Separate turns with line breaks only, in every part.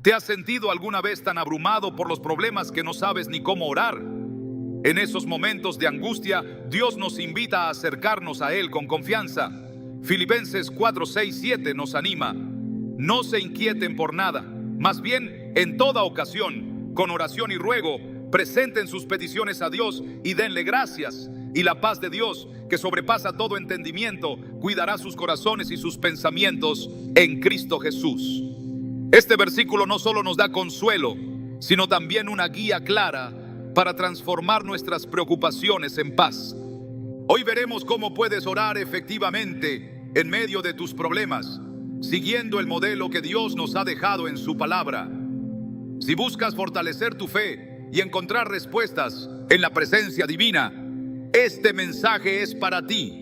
¿Te has sentido alguna vez tan abrumado por los problemas que no sabes ni cómo orar? En esos momentos de angustia, Dios nos invita a acercarnos a Él con confianza. Filipenses 4, 6, 7 nos anima. No se inquieten por nada, más bien en toda ocasión, con oración y ruego, presenten sus peticiones a Dios y denle gracias. Y la paz de Dios, que sobrepasa todo entendimiento, cuidará sus corazones y sus pensamientos en Cristo Jesús. Este versículo no solo nos da consuelo, sino también una guía clara para transformar nuestras preocupaciones en paz. Hoy veremos cómo puedes orar efectivamente en medio de tus problemas, siguiendo el modelo que Dios nos ha dejado en su palabra. Si buscas fortalecer tu fe y encontrar respuestas en la presencia divina, este mensaje es para ti.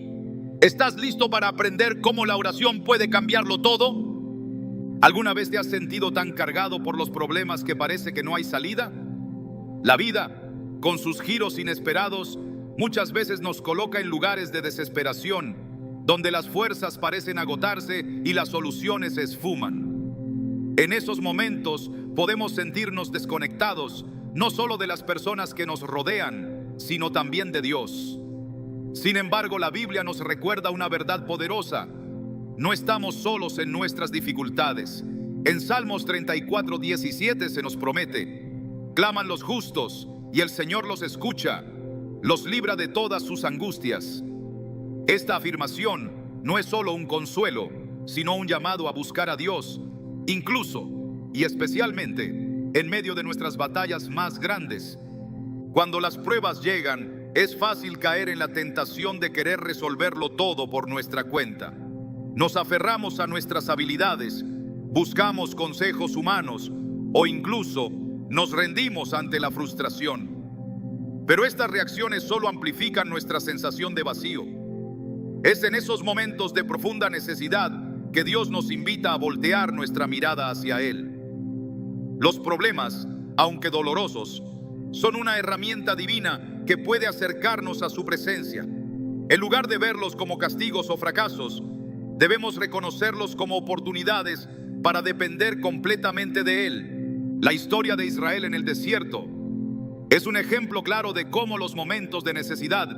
¿Estás listo para aprender cómo la oración puede cambiarlo todo? ¿Alguna vez te has sentido tan cargado por los problemas que parece que no hay salida? La vida, con sus giros inesperados, muchas veces nos coloca en lugares de desesperación, donde las fuerzas parecen agotarse y las soluciones se esfuman. En esos momentos podemos sentirnos desconectados, no solo de las personas que nos rodean, sino también de Dios. Sin embargo, la Biblia nos recuerda una verdad poderosa. No estamos solos en nuestras dificultades. En Salmos 34, 17 se nos promete: claman los justos y el Señor los escucha, los libra de todas sus angustias. Esta afirmación no es solo un consuelo, sino un llamado a buscar a Dios, incluso y especialmente en medio de nuestras batallas más grandes. Cuando las pruebas llegan, es fácil caer en la tentación de querer resolverlo todo por nuestra cuenta. Nos aferramos a nuestras habilidades, buscamos consejos humanos o incluso nos rendimos ante la frustración. Pero estas reacciones solo amplifican nuestra sensación de vacío. Es en esos momentos de profunda necesidad que Dios nos invita a voltear nuestra mirada hacia Él. Los problemas, aunque dolorosos, son una herramienta divina que puede acercarnos a su presencia. En lugar de verlos como castigos o fracasos, debemos reconocerlos como oportunidades para depender completamente de Él. La historia de Israel en el desierto es un ejemplo claro de cómo los momentos de necesidad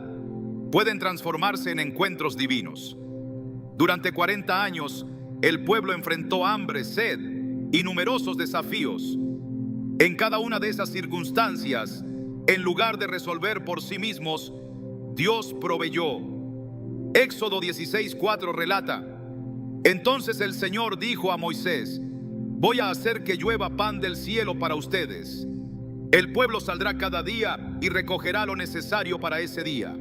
pueden transformarse en encuentros divinos. Durante 40 años, el pueblo enfrentó hambre, sed y numerosos desafíos. En cada una de esas circunstancias, en lugar de resolver por sí mismos, Dios proveyó. Éxodo 16:4 relata: entonces el Señor dijo a Moisés: voy a hacer que llueva pan del cielo para ustedes. El pueblo saldrá cada día y recogerá lo necesario para ese día.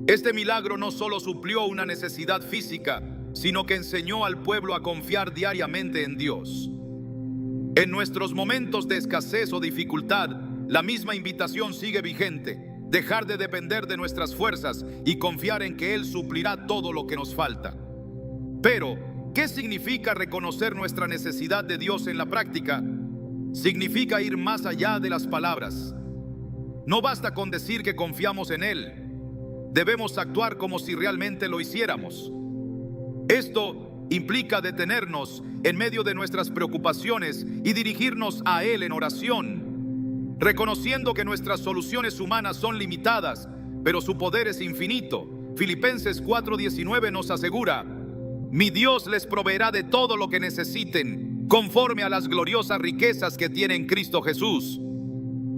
Este milagro no solo suplió una necesidad física, sino que enseñó al pueblo a confiar diariamente en Dios. En nuestros momentos de escasez o dificultad, la misma invitación sigue vigente: dejar de depender de nuestras fuerzas y confiar en que Él suplirá todo lo que nos falta. Pero, ¿qué significa reconocer nuestra necesidad de Dios en la práctica? Significa ir más allá de las palabras. No basta con decir que confiamos en Él. Debemos actuar como si realmente lo hiciéramos. Esto implica detenernos en medio de nuestras preocupaciones y dirigirnos a Él en oración, reconociendo que nuestras soluciones humanas son limitadas, pero su poder es infinito. Filipenses 4:19 nos asegura: mi Dios les proveerá de todo lo que necesiten, conforme a las gloriosas riquezas que tiene en Cristo Jesús.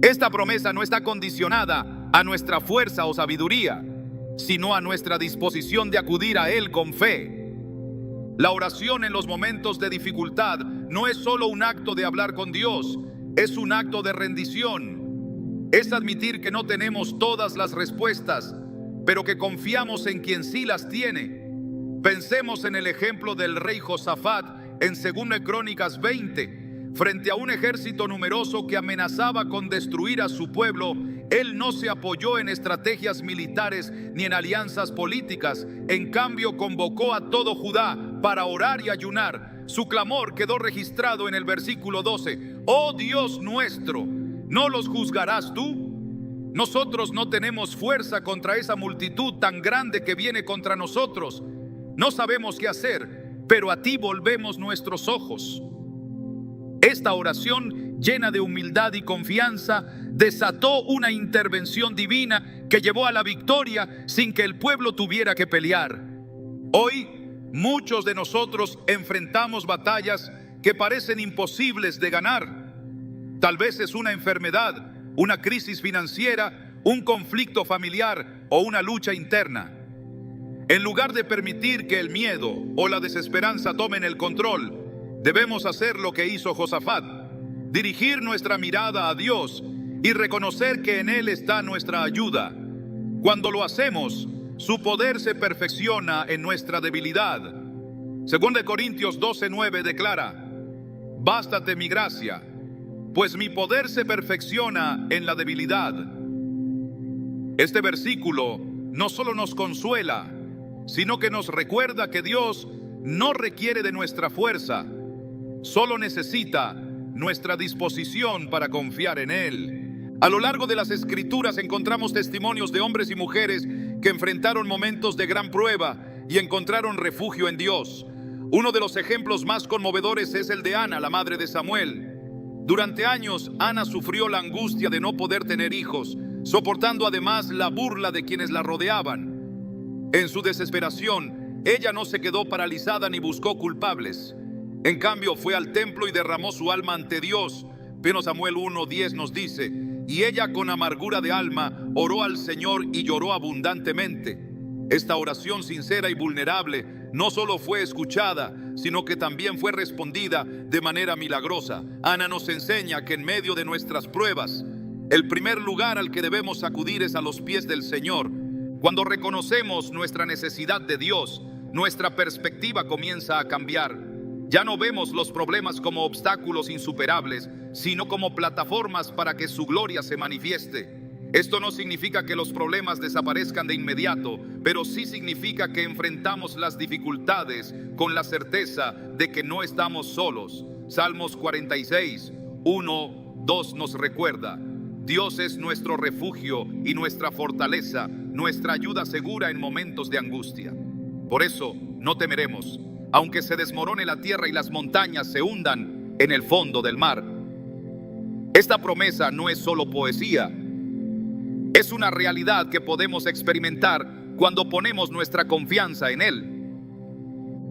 Esta promesa no está condicionada a nuestra fuerza o sabiduría, sino a nuestra disposición de acudir a Él con fe. La oración en los momentos de dificultad no es solo un acto de hablar con Dios, es un acto de rendición. Es admitir que no tenemos todas las respuestas, pero que confiamos en quien sí las tiene. Pensemos en el ejemplo del rey Josafat en 2 Crónicas 20. Frente a un ejército numeroso que amenazaba con destruir a su pueblo, él no se apoyó en estrategias militares ni en alianzas políticas. En cambio, convocó a todo Judá para orar y ayunar. Su clamor quedó registrado en el versículo 12. Oh Dios nuestro, ¿no los juzgarás tú? Nosotros no tenemos fuerza contra esa multitud tan grande que viene contra nosotros. No sabemos qué hacer, pero a ti volvemos nuestros ojos. Esta oración, llena de humildad y confianza, desató una intervención divina que llevó a la victoria sin que el pueblo tuviera que pelear. Hoy, muchos de nosotros enfrentamos batallas que parecen imposibles de ganar. Tal vez es una enfermedad, una crisis financiera, un conflicto familiar o una lucha interna. En lugar de permitir que el miedo o la desesperanza tomen el control, debemos hacer lo que hizo Josafat: dirigir nuestra mirada a Dios y reconocer que en Él está nuestra ayuda. Cuando lo hacemos, su poder se perfecciona en nuestra debilidad. 2 Corintios 12:9 declara: bástate mi gracia, pues mi poder se perfecciona en la debilidad. Este versículo no solo nos consuela, sino que nos recuerda que Dios no requiere de nuestra fuerza, solo necesita nuestra disposición para confiar en Él. A lo largo de las Escrituras encontramos testimonios de hombres y mujeres que enfrentaron momentos de gran prueba y encontraron refugio en Dios. Uno de los ejemplos más conmovedores es el de Ana, la madre de Samuel. Durante años, Ana sufrió la angustia de no poder tener hijos, soportando además la burla de quienes la rodeaban. En su desesperación, ella no se quedó paralizada ni buscó culpables. En cambio, fue al templo y derramó su alma ante Dios. 1 Samuel 1:10 nos dice: y ella con amargura de alma oró al Señor y lloró abundantemente. Esta oración sincera y vulnerable no solo fue escuchada, sino que también fue respondida de manera milagrosa. Ana nos enseña que en medio de nuestras pruebas, el primer lugar al que debemos acudir es a los pies del Señor. Cuando reconocemos nuestra necesidad de Dios, nuestra perspectiva comienza a cambiar. Ya no vemos los problemas como obstáculos insuperables, sino como plataformas para que su gloria se manifieste. Esto no significa que los problemas desaparezcan de inmediato, pero sí significa que enfrentamos las dificultades con la certeza de que no estamos solos. Salmos 46, 1, 2 nos recuerda: Dios es nuestro refugio y nuestra fortaleza, nuestra ayuda segura en momentos de angustia. Por eso no temeremos, aunque se desmorone la tierra y las montañas se hundan en el fondo del mar. Esta promesa no es solo poesía, es una realidad que podemos experimentar cuando ponemos nuestra confianza en Él.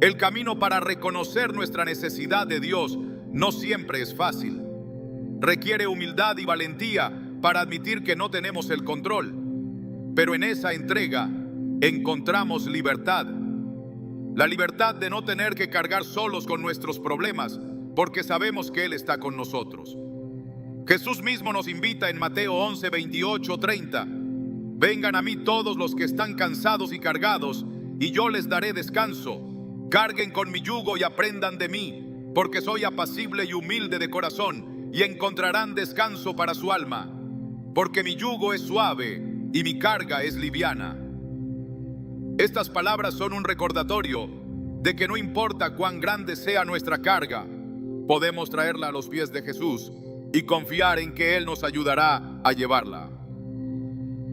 El camino para reconocer nuestra necesidad de Dios no siempre es fácil. Requiere humildad y valentía para admitir que no tenemos el control. Pero en esa entrega encontramos libertad. La libertad de no tener que cargar solos con nuestros problemas, porque sabemos que Él está con nosotros. Jesús mismo nos invita en Mateo 11, 28, 30. Vengan a mí todos los que están cansados y cargados, y yo les daré descanso. Carguen con mi yugo y aprendan de mí, porque soy apacible y humilde de corazón, y encontrarán descanso para su alma. Porque mi yugo es suave y mi carga es liviana. Estas palabras son un recordatorio de que no importa cuán grande sea nuestra carga, podemos traerla a los pies de Jesús y confiar en que Él nos ayudará a llevarla.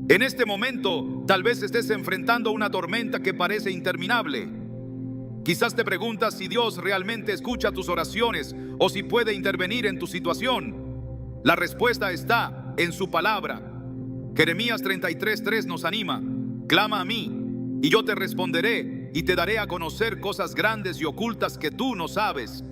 En este momento, tal vez estés enfrentando una tormenta que parece interminable. Quizás te preguntas si Dios realmente escucha tus oraciones o si puede intervenir en tu situación. La respuesta está en su palabra. Jeremías 33:3 nos anima: clama a mí, y yo te responderé, y te daré a conocer cosas grandes y ocultas que tú no sabes.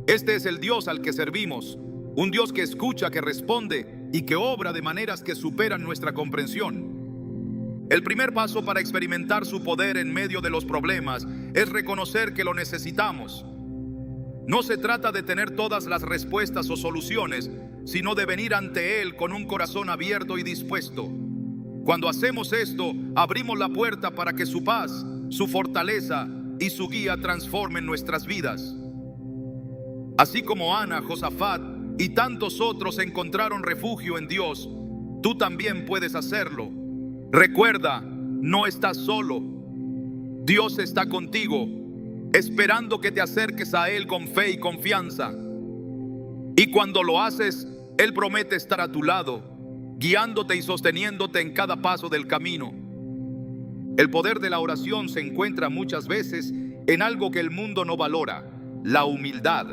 Este es el Dios al que servimos. Un Dios que escucha, que responde y que obra de maneras que superan nuestra comprensión. El primer paso para experimentar su poder en medio de los problemas es reconocer que lo necesitamos. No se trata de tener todas las respuestas o soluciones, sino de venir ante Él con un corazón abierto y dispuesto. Cuando hacemos esto, abrimos la puerta para que su paz, su fortaleza y su guía transformen nuestras vidas. Así como Ana, Josafat y tantos otros encontraron refugio en Dios, tú también puedes hacerlo. Recuerda, no estás solo. Dios está contigo, esperando que te acerques a Él con fe y confianza. Y cuando lo haces, Él promete estar a tu lado, guiándote y sosteniéndote en cada paso del camino. El poder de la oración se encuentra muchas veces en algo que el mundo no valora: la humildad.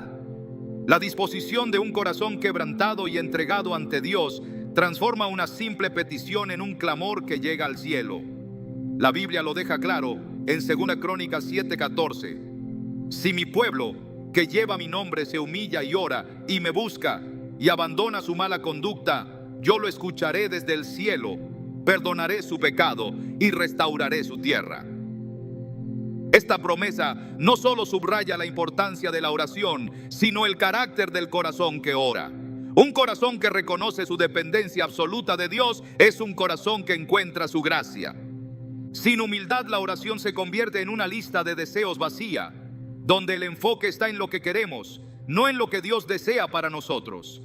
La disposición de un corazón quebrantado y entregado ante Dios transforma una simple petición en un clamor que llega al cielo. La Biblia lo deja claro en 2 Crónicas 7:14. Si mi pueblo, que lleva mi nombre, se humilla y ora y me busca y abandona su mala conducta, yo lo escucharé desde el cielo, perdonaré su pecado y restauraré su tierra. Esta promesa no solo subraya la importancia de la oración, sino el carácter del corazón que ora. Un corazón que reconoce su dependencia absoluta de Dios es un corazón que encuentra su gracia. Sin humildad, la oración se convierte en una lista de deseos vacía, donde el enfoque está en lo que queremos, no en lo que Dios desea para nosotros.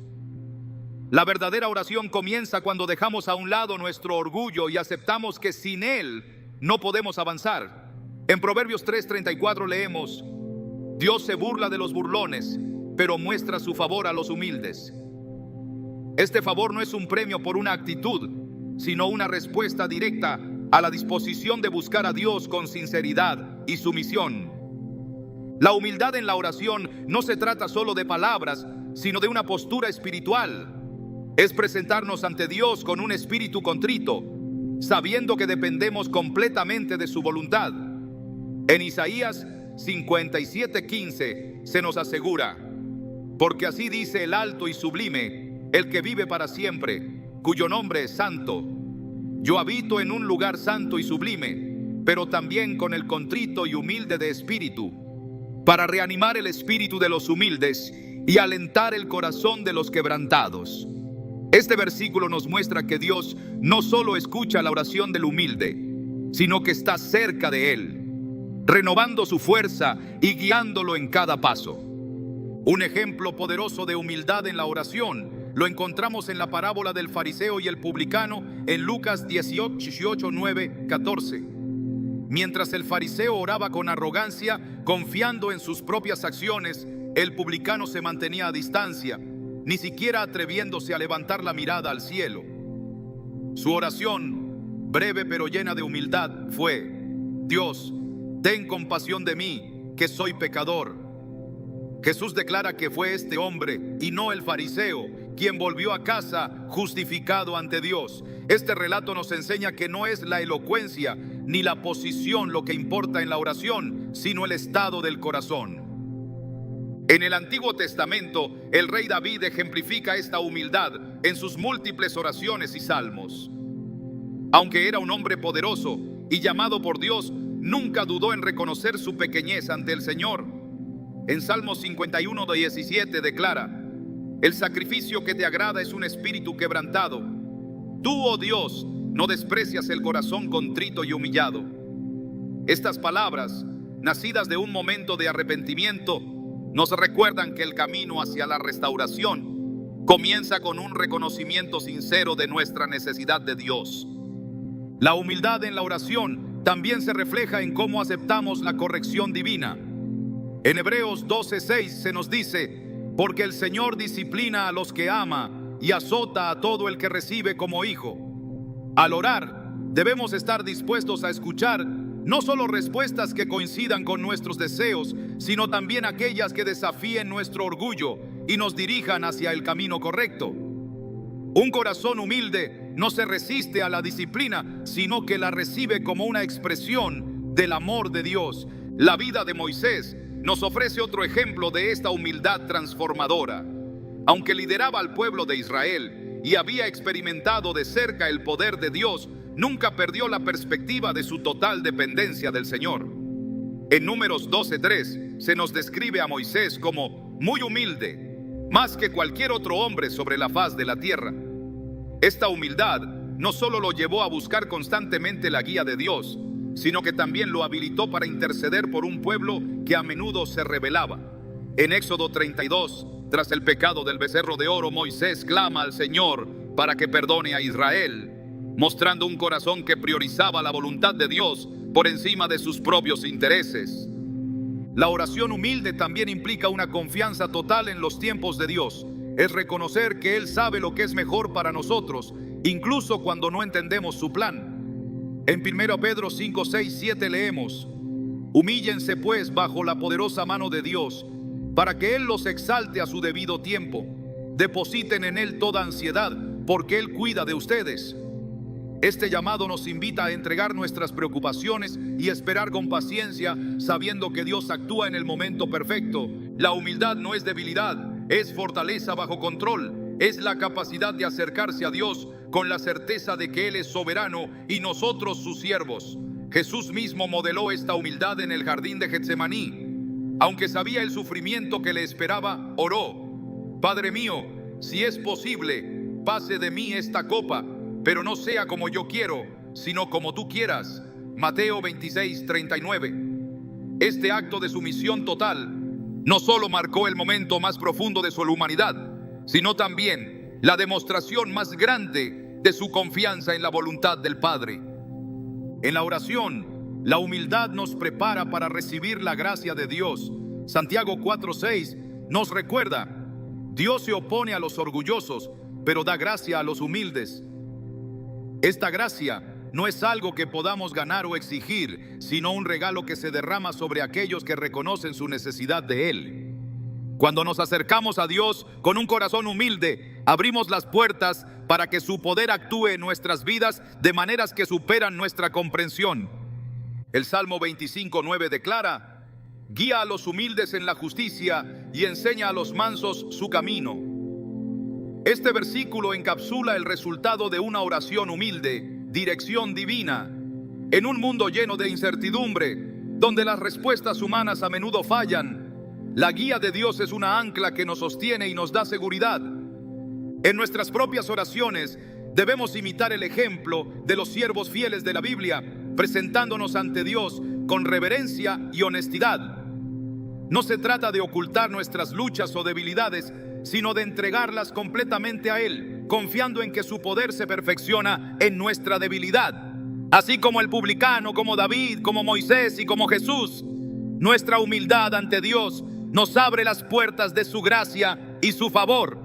La verdadera oración comienza cuando dejamos a un lado nuestro orgullo y aceptamos que sin Él no podemos avanzar. En Proverbios 3:34 leemos: Dios se burla de los burlones, pero muestra su favor a los humildes. Este favor no es un premio por una actitud, sino una respuesta directa a la disposición de buscar a Dios con sinceridad y sumisión. La humildad en la oración no se trata solo de palabras, sino de una postura espiritual. Es presentarnos ante Dios con un espíritu contrito, sabiendo que dependemos completamente de su voluntad. En Isaías 57:15 se nos asegura: porque así dice el alto y sublime, el que vive para siempre, cuyo nombre es santo. Yo habito en un lugar santo y sublime, pero también con el contrito y humilde de espíritu, para reanimar el espíritu de los humildes y alentar el corazón de los quebrantados. Este versículo nos muestra que Dios no solo escucha la oración del humilde, sino que está cerca de él, renovando su fuerza y guiándolo en cada paso. Un ejemplo poderoso de humildad en la oración lo encontramos en la parábola del fariseo y el publicano en Lucas 18, 9, 14. Mientras el fariseo oraba con arrogancia, confiando en sus propias acciones, el publicano se mantenía a distancia, ni siquiera atreviéndose a levantar la mirada al cielo. Su oración, breve pero llena de humildad, fue: Dios, ten compasión de mí, que soy pecador. Jesús declara que fue este hombre y no el fariseo quien volvió a casa justificado ante Dios. Este relato nos enseña que no es la elocuencia ni la posición lo que importa en la oración, sino el estado del corazón. En el Antiguo Testamento, el rey David ejemplifica esta humildad en sus múltiples oraciones y salmos. Aunque era un hombre poderoso y llamado por Dios, nunca dudó en reconocer su pequeñez ante el Señor. En Salmo 51:17 declara: el sacrificio que te agrada es un espíritu quebrantado. Tú, oh Dios, no desprecias el corazón contrito y humillado. Estas palabras, nacidas de un momento de arrepentimiento, nos recuerdan que el camino hacia la restauración comienza con un reconocimiento sincero de nuestra necesidad de Dios. La humildad en la oración también se refleja en cómo aceptamos la corrección divina. En Hebreos 12:6 se nos dice: porque el Señor disciplina a los que ama y azota a todo el que recibe como hijo. Al orar, debemos estar dispuestos a escuchar no solo respuestas que coincidan con nuestros deseos, sino también aquellas que desafíen nuestro orgullo y nos dirijan hacia el camino correcto. Un corazón humilde no se resiste a la disciplina, sino que la recibe como una expresión del amor de Dios. La vida de Moisés nos ofrece otro ejemplo de esta humildad transformadora. Aunque lideraba al pueblo de Israel y había experimentado de cerca el poder de Dios, nunca perdió la perspectiva de su total dependencia del Señor. En Números 12:3 se nos describe a Moisés como muy humilde, más que cualquier otro hombre sobre la faz de la tierra. Esta humildad no solo lo llevó a buscar constantemente la guía de Dios, sino que también lo habilitó para interceder por un pueblo que a menudo se rebelaba. En Éxodo 32, tras el pecado del becerro de oro, Moisés clama al Señor para que perdone a Israel, mostrando un corazón que priorizaba la voluntad de Dios por encima de sus propios intereses. La oración humilde también implica una confianza total en los tiempos de Dios. Es reconocer que Él sabe lo que es mejor para nosotros, incluso cuando no entendemos su plan. En 1 Pedro 5, 6, 7 leemos: humíllense pues bajo la poderosa mano de Dios, para que Él los exalte a su debido tiempo. Depositen en Él toda ansiedad, porque Él cuida de ustedes. Este llamado nos invita a entregar nuestras preocupaciones y esperar con paciencia, sabiendo que Dios actúa en el momento perfecto. La humildad no es debilidad, es fortaleza bajo control. Es la capacidad de acercarse a Dios con la certeza de que Él es soberano y nosotros sus siervos. Jesús mismo modeló esta humildad en el jardín de Getsemaní. Aunque sabía el sufrimiento que le esperaba, oró: Padre mío, si es posible, pase de mí esta copa, pero no sea como yo quiero, sino como tú quieras. Mateo 26:39. Este acto de sumisión total no solo marcó el momento más profundo de su humanidad, sino también la demostración más grande de su confianza en la voluntad del Padre. En la oración, la humildad nos prepara para recibir la gracia de Dios. Santiago 4:6 nos recuerda: Dios se opone a los orgullosos, pero da gracia a los humildes. Esta gracia no es algo que podamos ganar o exigir, sino un regalo que se derrama sobre aquellos que reconocen su necesidad de Él. Cuando nos acercamos a Dios con un corazón humilde, abrimos las puertas para que su poder actúe en nuestras vidas de maneras que superan nuestra comprensión. El Salmo 25:9 declara: guía a los humildes en la justicia y enseña a los mansos su camino. Este versículo encapsula el resultado de una oración humilde, dirección divina. En un mundo lleno de incertidumbre, donde las respuestas humanas a menudo fallan, la guía de Dios es una ancla que nos sostiene y nos da seguridad. En nuestras propias oraciones debemos imitar el ejemplo de los siervos fieles de la Biblia, presentándonos ante Dios con reverencia y honestidad. No se trata de ocultar nuestras luchas o debilidades, sino de entregarlas completamente a Él, confiando en que su poder se perfecciona en nuestra debilidad. Así como el publicano, como David, como Moisés y como Jesús, nuestra humildad ante Dios nos abre las puertas de su gracia y su favor.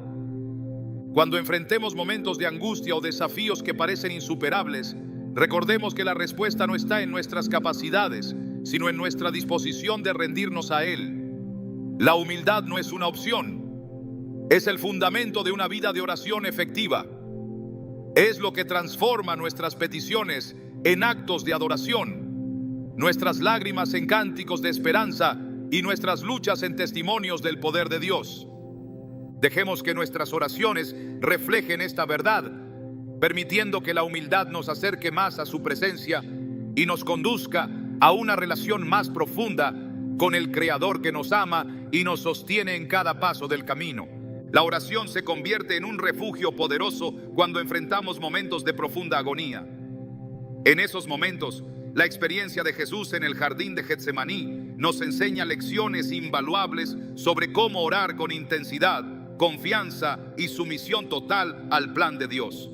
Cuando enfrentemos momentos de angustia o desafíos que parecen insuperables, recordemos que la respuesta no está en nuestras capacidades, sino en nuestra disposición de rendirnos a Él. La humildad no es una opción, es el fundamento de una vida de oración efectiva. Es lo que transforma nuestras peticiones en actos de adoración, nuestras lágrimas en cánticos de esperanza y nuestras luchas en testimonios del poder de Dios. Dejemos que nuestras oraciones reflejen esta verdad, permitiendo que la humildad nos acerque más a su presencia y nos conduzca a una relación más profunda con el Creador que nos ama y nos sostiene en cada paso del camino. La oración se convierte en un refugio poderoso cuando enfrentamos momentos de profunda agonía. En esos momentos, la experiencia de Jesús en el jardín de Getsemaní nos enseña lecciones invaluables sobre cómo orar con intensidad, confianza y sumisión total al plan de Dios.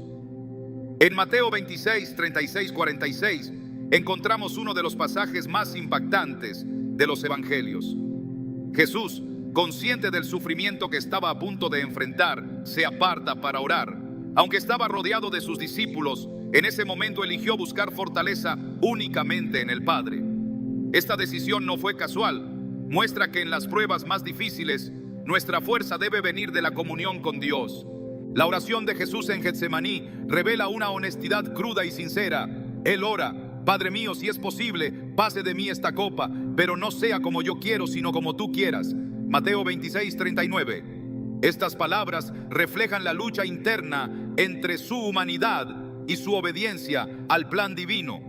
En Mateo 26, 36, 46 encontramos uno de los pasajes más impactantes de los evangelios. Jesús, consciente del sufrimiento que estaba a punto de enfrentar, se aparta para orar. Aunque estaba rodeado de sus discípulos, en ese momento eligió buscar fortaleza únicamente en el Padre. Esta decisión no fue casual. Muestra que en las pruebas más difíciles, nuestra fuerza debe venir de la comunión con Dios. La oración de Jesús en Getsemaní revela una honestidad cruda y sincera. Él ora: Padre mío, si es posible, pase de mí esta copa, pero no sea como yo quiero, sino como tú quieras. Mateo 26:39. Estas palabras reflejan la lucha interna entre su humanidad y su obediencia al plan divino.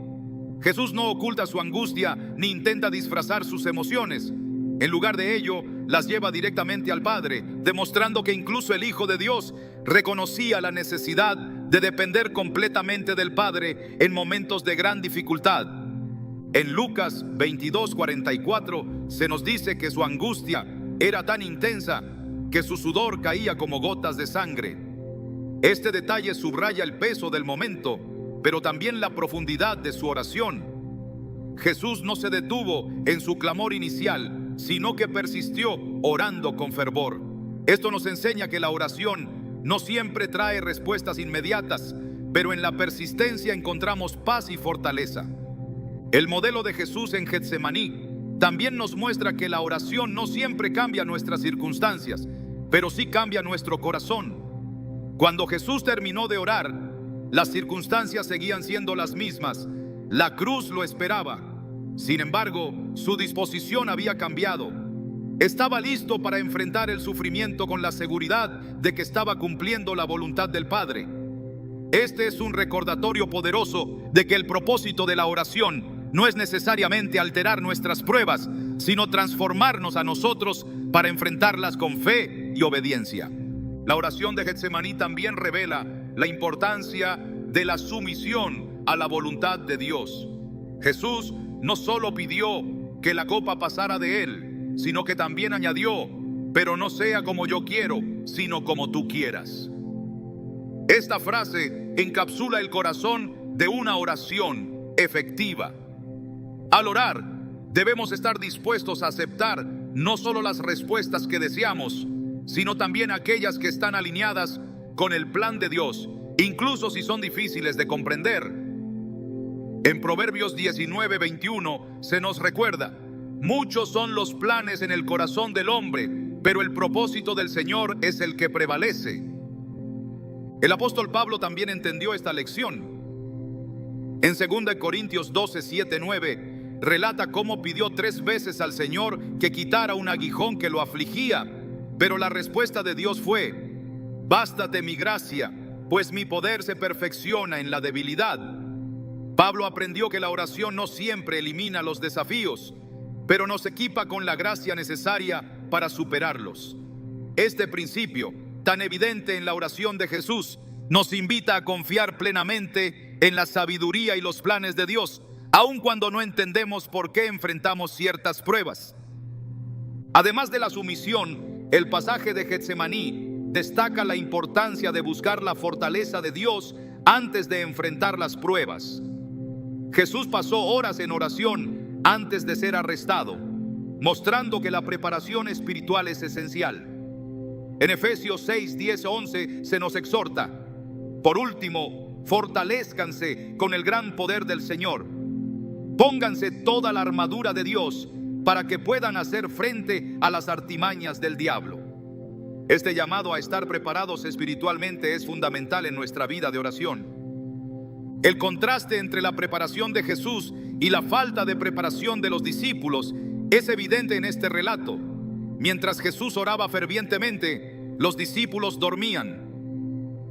Jesús no oculta su angustia ni intenta disfrazar sus emociones. En lugar de ello, las lleva directamente al Padre, demostrando que incluso el Hijo de Dios reconocía la necesidad de depender completamente del Padre en momentos de gran dificultad. En Lucas 22:44 se nos dice que su angustia era tan intensa que su sudor caía como gotas de sangre. Este detalle subraya el peso del momento, pero también la profundidad de su oración. Jesús no se detuvo en su clamor inicial, sino que persistió orando con fervor. Esto nos enseña que la oración no siempre trae respuestas inmediatas, pero en la persistencia encontramos paz y fortaleza. El modelo de Jesús en Getsemaní también nos muestra que la oración no siempre cambia nuestras circunstancias, pero sí cambia nuestro corazón. Cuando Jesús terminó de orar, las circunstancias seguían siendo las mismas. La cruz lo esperaba. Sin embargo, su disposición había cambiado. Estaba listo para enfrentar el sufrimiento con la seguridad de que estaba cumpliendo la voluntad del Padre. Este es un recordatorio poderoso de que el propósito de la oración no es necesariamente alterar nuestras pruebas, sino transformarnos a nosotros para enfrentarlas con fe y obediencia. La oración de Getsemaní también revela la importancia de la sumisión a la voluntad de Dios. Jesús no solo pidió que la copa pasara de él, sino que también añadió: pero no sea como yo quiero, sino como tú quieras. Esta frase encapsula el corazón de una oración efectiva. Al orar, debemos estar dispuestos a aceptar no solo las respuestas que deseamos, sino también aquellas que están alineadas con el plan de Dios, incluso si son difíciles de comprender. En Proverbios 19:21 se nos recuerda: muchos son los planes en el corazón del hombre, pero el propósito del Señor es el que prevalece. El apóstol Pablo también entendió esta lección. En 2 Corintios 12:7-9 relata cómo pidió 3 veces al Señor que quitara un aguijón que lo afligía, pero la respuesta de Dios fue: bástate mi gracia, pues mi poder se perfecciona en la debilidad. Pablo aprendió que la oración no siempre elimina los desafíos, pero nos equipa con la gracia necesaria para superarlos. Este principio, tan evidente en la oración de Jesús, nos invita a confiar plenamente en la sabiduría y los planes de Dios, aun cuando no entendemos por qué enfrentamos ciertas pruebas. Además de la sumisión, el pasaje de Getsemaní destaca la importancia de buscar la fortaleza de Dios antes de enfrentar las pruebas. Jesús pasó horas en oración antes de ser arrestado, mostrando que la preparación espiritual es esencial. En Efesios 6:10-11 se nos exhorta: por último, fortalézcanse con el gran poder del Señor. Pónganse toda la armadura de Dios para que puedan hacer frente a las artimañas del diablo. Este llamado a estar preparados espiritualmente es fundamental en nuestra vida de oración. El contraste entre la preparación de Jesús y la falta de preparación de los discípulos es evidente en este relato. Mientras Jesús oraba fervientemente, los discípulos dormían.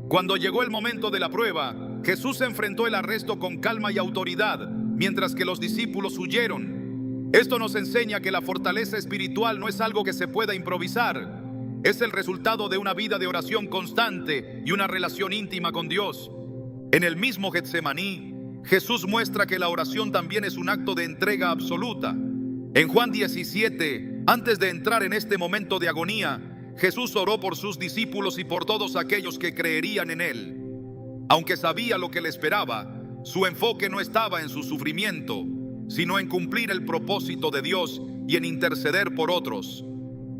Cuando llegó el momento de la prueba, Jesús enfrentó el arresto con calma y autoridad, mientras que los discípulos huyeron. Esto nos enseña que la fortaleza espiritual no es algo que se pueda improvisar. Es el resultado de una vida de oración constante y una relación íntima con Dios. En el mismo Getsemaní, Jesús muestra que la oración también es un acto de entrega absoluta. En Juan 17, antes de entrar en este momento de agonía, Jesús oró por sus discípulos y por todos aquellos que creerían en Él. Aunque sabía lo que le esperaba, su enfoque no estaba en su sufrimiento, sino en cumplir el propósito de Dios y en interceder por otros.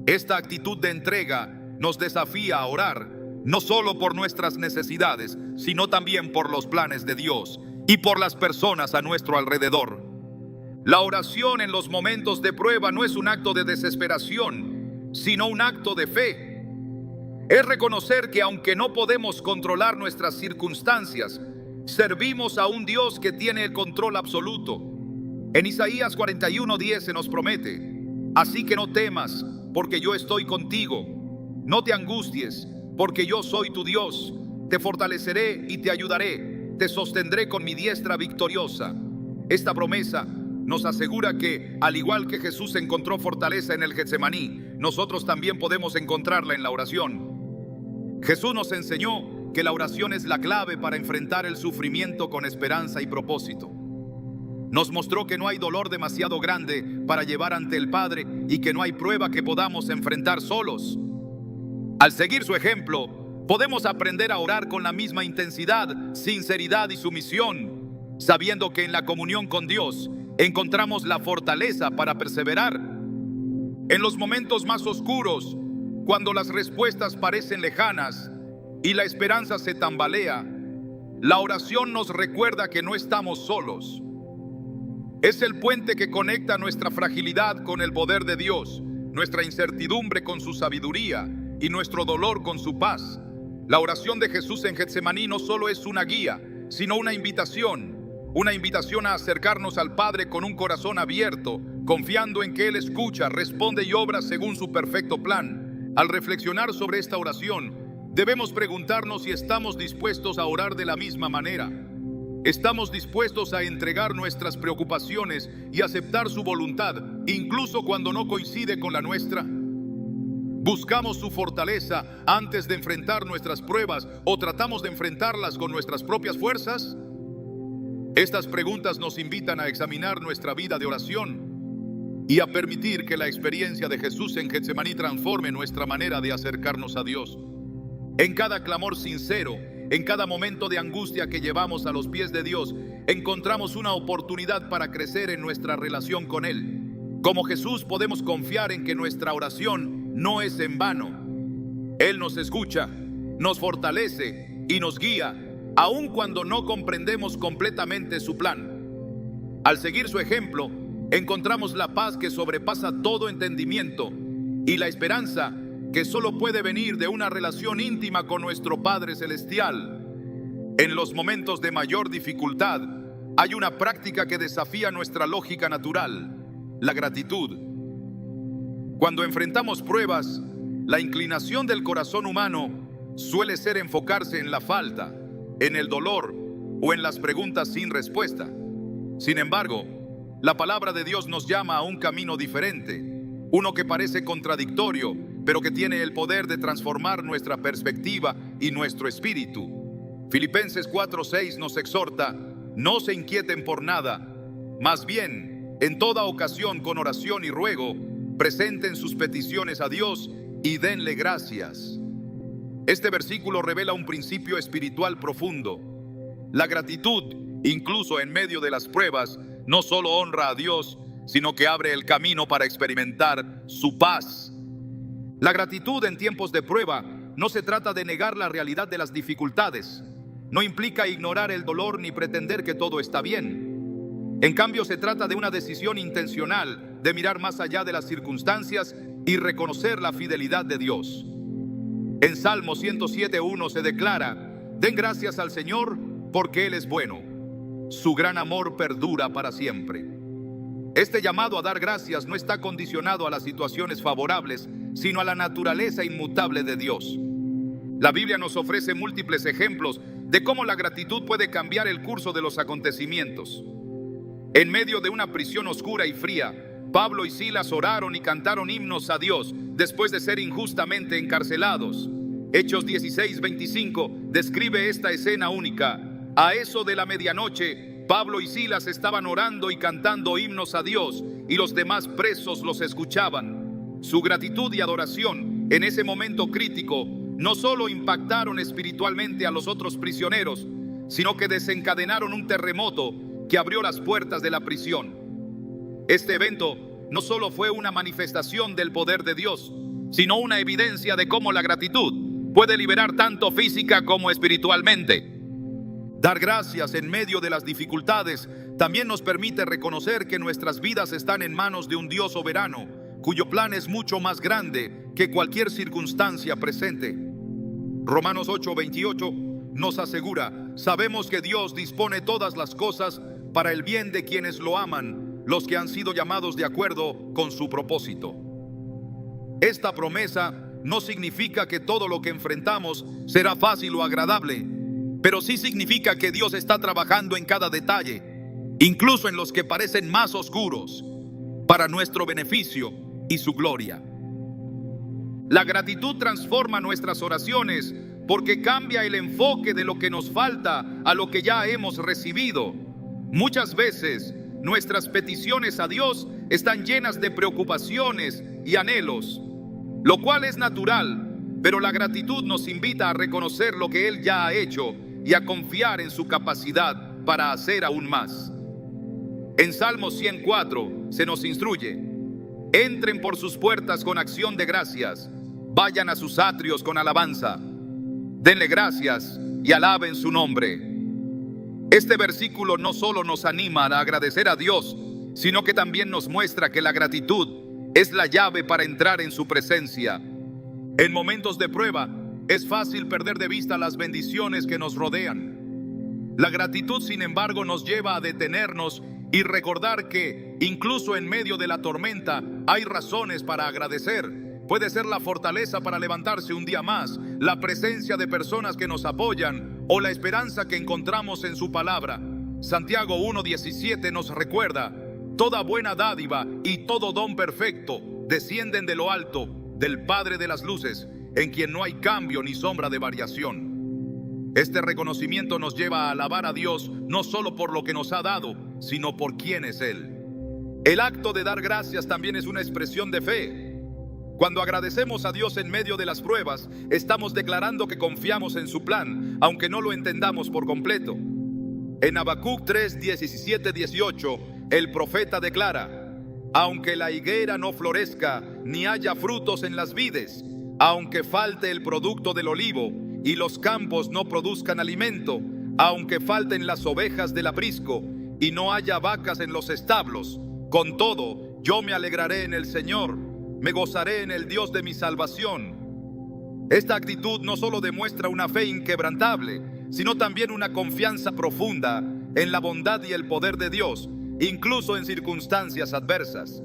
Esta actitud de entrega nos desafía a orar, no solo por nuestras necesidades, sino también por los planes de Dios y por las personas a nuestro alrededor. La oración en los momentos de prueba no es un acto de desesperación, sino un acto de fe. Es reconocer que aunque no podemos controlar nuestras circunstancias, servimos a un Dios que tiene el control absoluto. En Isaías 41:10 se nos promete: así que no temas, porque yo estoy contigo. No te angusties, porque yo soy tu Dios. Te fortaleceré y te ayudaré. Te sostendré con mi diestra victoriosa. Esta promesa nos asegura que, al igual que Jesús encontró fortaleza en el Getsemaní, nosotros también podemos encontrarla en la oración. Jesús nos enseñó que la oración es la clave para enfrentar el sufrimiento con esperanza y propósito. Nos mostró que no hay dolor demasiado grande para llevar ante el Padre y que no hay prueba que podamos enfrentar solos. Al seguir su ejemplo, podemos aprender a orar con la misma intensidad, sinceridad y sumisión, sabiendo que en la comunión con Dios encontramos la fortaleza para perseverar. En los momentos más oscuros, cuando las respuestas parecen lejanas y la esperanza se tambalea, la oración nos recuerda que no estamos solos. Es el puente que conecta nuestra fragilidad con el poder de Dios, nuestra incertidumbre con su sabiduría y nuestro dolor con su paz. La oración de Jesús en Getsemaní no solo es una guía, sino una invitación a acercarnos al Padre con un corazón abierto, confiando en que Él escucha, responde y obra según su perfecto plan. Al reflexionar sobre esta oración, debemos preguntarnos si estamos dispuestos a orar de la misma manera. ¿Estamos dispuestos a entregar nuestras preocupaciones y aceptar su voluntad, incluso cuando no coincide con la nuestra? ¿Buscamos su fortaleza antes de enfrentar nuestras pruebas o tratamos de enfrentarlas con nuestras propias fuerzas? Estas preguntas nos invitan a examinar nuestra vida de oración y a permitir que la experiencia de Jesús en Getsemaní transforme nuestra manera de acercarnos a Dios. En cada clamor sincero, en cada momento de angustia que llevamos a los pies de Dios, encontramos una oportunidad para crecer en nuestra relación con Él. Como Jesús podemos confiar en que nuestra oración no es en vano. Él nos escucha, nos fortalece y nos guía, aun cuando no comprendemos completamente su plan. Al seguir su ejemplo, encontramos la paz que sobrepasa todo entendimiento y la esperanza que solo puede venir de una relación íntima con nuestro Padre Celestial. En los momentos de mayor dificultad, hay una práctica que desafía nuestra lógica natural: la gratitud. Cuando enfrentamos pruebas, la inclinación del corazón humano suele ser enfocarse en la falta, en el dolor o en las preguntas sin respuesta. Sin embargo, la palabra de Dios nos llama a un camino diferente, uno que parece contradictorio, pero que tiene el poder de transformar nuestra perspectiva y nuestro espíritu. Filipenses 4:6 nos exhorta: no se inquieten por nada, más bien, en toda ocasión con oración y ruego, presenten sus peticiones a Dios y denle gracias. Este versículo revela un principio espiritual profundo. La gratitud, incluso en medio de las pruebas, no solo honra a Dios, sino que abre el camino para experimentar su paz. La gratitud en tiempos de prueba no se trata de negar la realidad de las dificultades. No implica ignorar el dolor ni pretender que todo está bien. En cambio, se trata de una decisión intencional de mirar más allá de las circunstancias y reconocer la fidelidad de Dios. En Salmo 107:1 se declara: den gracias al Señor porque Él es bueno. Su gran amor perdura para siempre. Este llamado a dar gracias no está condicionado a las situaciones favorables, sino a la naturaleza inmutable de Dios. La Biblia nos ofrece múltiples ejemplos de cómo la gratitud puede cambiar el curso de los acontecimientos. En medio de una prisión oscura y fría, Pablo y Silas oraron y cantaron himnos a Dios después de ser injustamente encarcelados. Hechos 16:25 describe esta escena única. A eso de la medianoche, Pablo y Silas estaban orando y cantando himnos a Dios, y los demás presos los escuchaban. Su gratitud y adoración en ese momento crítico no solo impactaron espiritualmente a los otros prisioneros, sino que desencadenaron un terremoto que abrió las puertas de la prisión. Este evento no solo fue una manifestación del poder de Dios, sino una evidencia de cómo la gratitud puede liberar tanto física como espiritualmente. Dar gracias en medio de las dificultades también nos permite reconocer que nuestras vidas están en manos de un Dios soberano, cuyo plan es mucho más grande que cualquier circunstancia presente. Romanos 8:28 nos asegura: sabemos que Dios dispone todas las cosas para el bien de quienes lo aman, los que han sido llamados de acuerdo con su propósito. Esta promesa no significa que todo lo que enfrentamos será fácil o agradable, pero sí significa que Dios está trabajando en cada detalle, incluso en los que parecen más oscuros, para nuestro beneficio y su gloria. La gratitud transforma nuestras oraciones porque cambia el enfoque de lo que nos falta a lo que ya hemos recibido. Muchas veces nuestras peticiones a Dios están llenas de preocupaciones y anhelos, lo cual es natural, pero la gratitud nos invita a reconocer lo que Él ya ha hecho y a confiar en su capacidad para hacer aún más. En Salmo 104 se nos instruye: entren por sus puertas con acción de gracias, vayan a sus atrios con alabanza, denle gracias y alaben su nombre. Este versículo no solo nos anima a agradecer a Dios, sino que también nos muestra que la gratitud es la llave para entrar en su presencia. En momentos de prueba, es fácil perder de vista las bendiciones que nos rodean. La gratitud, sin embargo, nos lleva a detenernos y recordar que, incluso en medio de la tormenta, hay razones para agradecer. Puede ser la fortaleza para levantarse un día más, la presencia de personas que nos apoyan o la esperanza que encontramos en su palabra. Santiago 1:17 nos recuerda: toda buena dádiva y todo don perfecto descienden de lo alto, del Padre de las luces, en quien no hay cambio ni sombra de variación. Este reconocimiento nos lleva a alabar a Dios no solo por lo que nos ha dado, sino por quién es Él. El acto de dar gracias también es una expresión de fe. Cuando agradecemos a Dios en medio de las pruebas, estamos declarando que confiamos en su plan, aunque no lo entendamos por completo. En Habacuc 3:17-18, el profeta declara: aunque la higuera no florezca, ni haya frutos en las vides, aunque falte el producto del olivo, y los campos no produzcan alimento, aunque falten las ovejas del aprisco, y no haya vacas en los establos, con todo, yo me alegraré en el Señor, me gozaré en el Dios de mi salvación. Esta actitud no solo demuestra una fe inquebrantable, sino también una confianza profunda en la bondad y el poder de Dios, incluso en circunstancias adversas.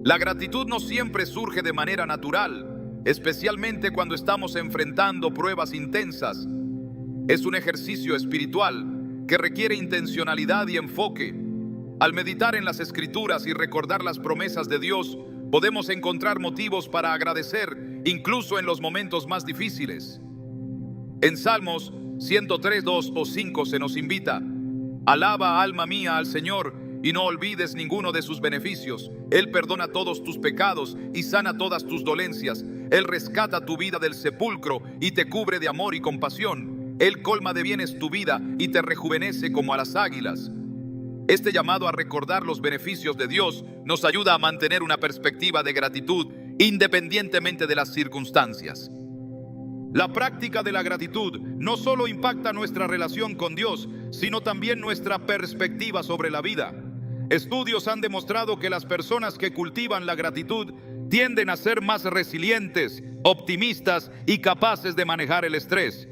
La gratitud no siempre surge de manera natural, especialmente cuando estamos enfrentando pruebas intensas. Es un ejercicio espiritual que requiere intencionalidad y enfoque. Al meditar en las Escrituras y recordar las promesas de Dios, podemos encontrar motivos para agradecer, incluso en los momentos más difíciles. En Salmos 103:2 o 5 se nos invita: alaba, alma mía, al Señor, y no olvides ninguno de sus beneficios. Él perdona todos tus pecados y sana todas tus dolencias. Él rescata tu vida del sepulcro y te cubre de amor y compasión. Él colma de bienes tu vida y te rejuvenece como a las águilas. Este llamado a recordar los beneficios de Dios nos ayuda a mantener una perspectiva de gratitud independientemente de las circunstancias. La práctica de la gratitud no solo impacta nuestra relación con Dios, sino también nuestra perspectiva sobre la vida. Estudios han demostrado que las personas que cultivan la gratitud tienden a ser más resilientes, optimistas y capaces de manejar el estrés.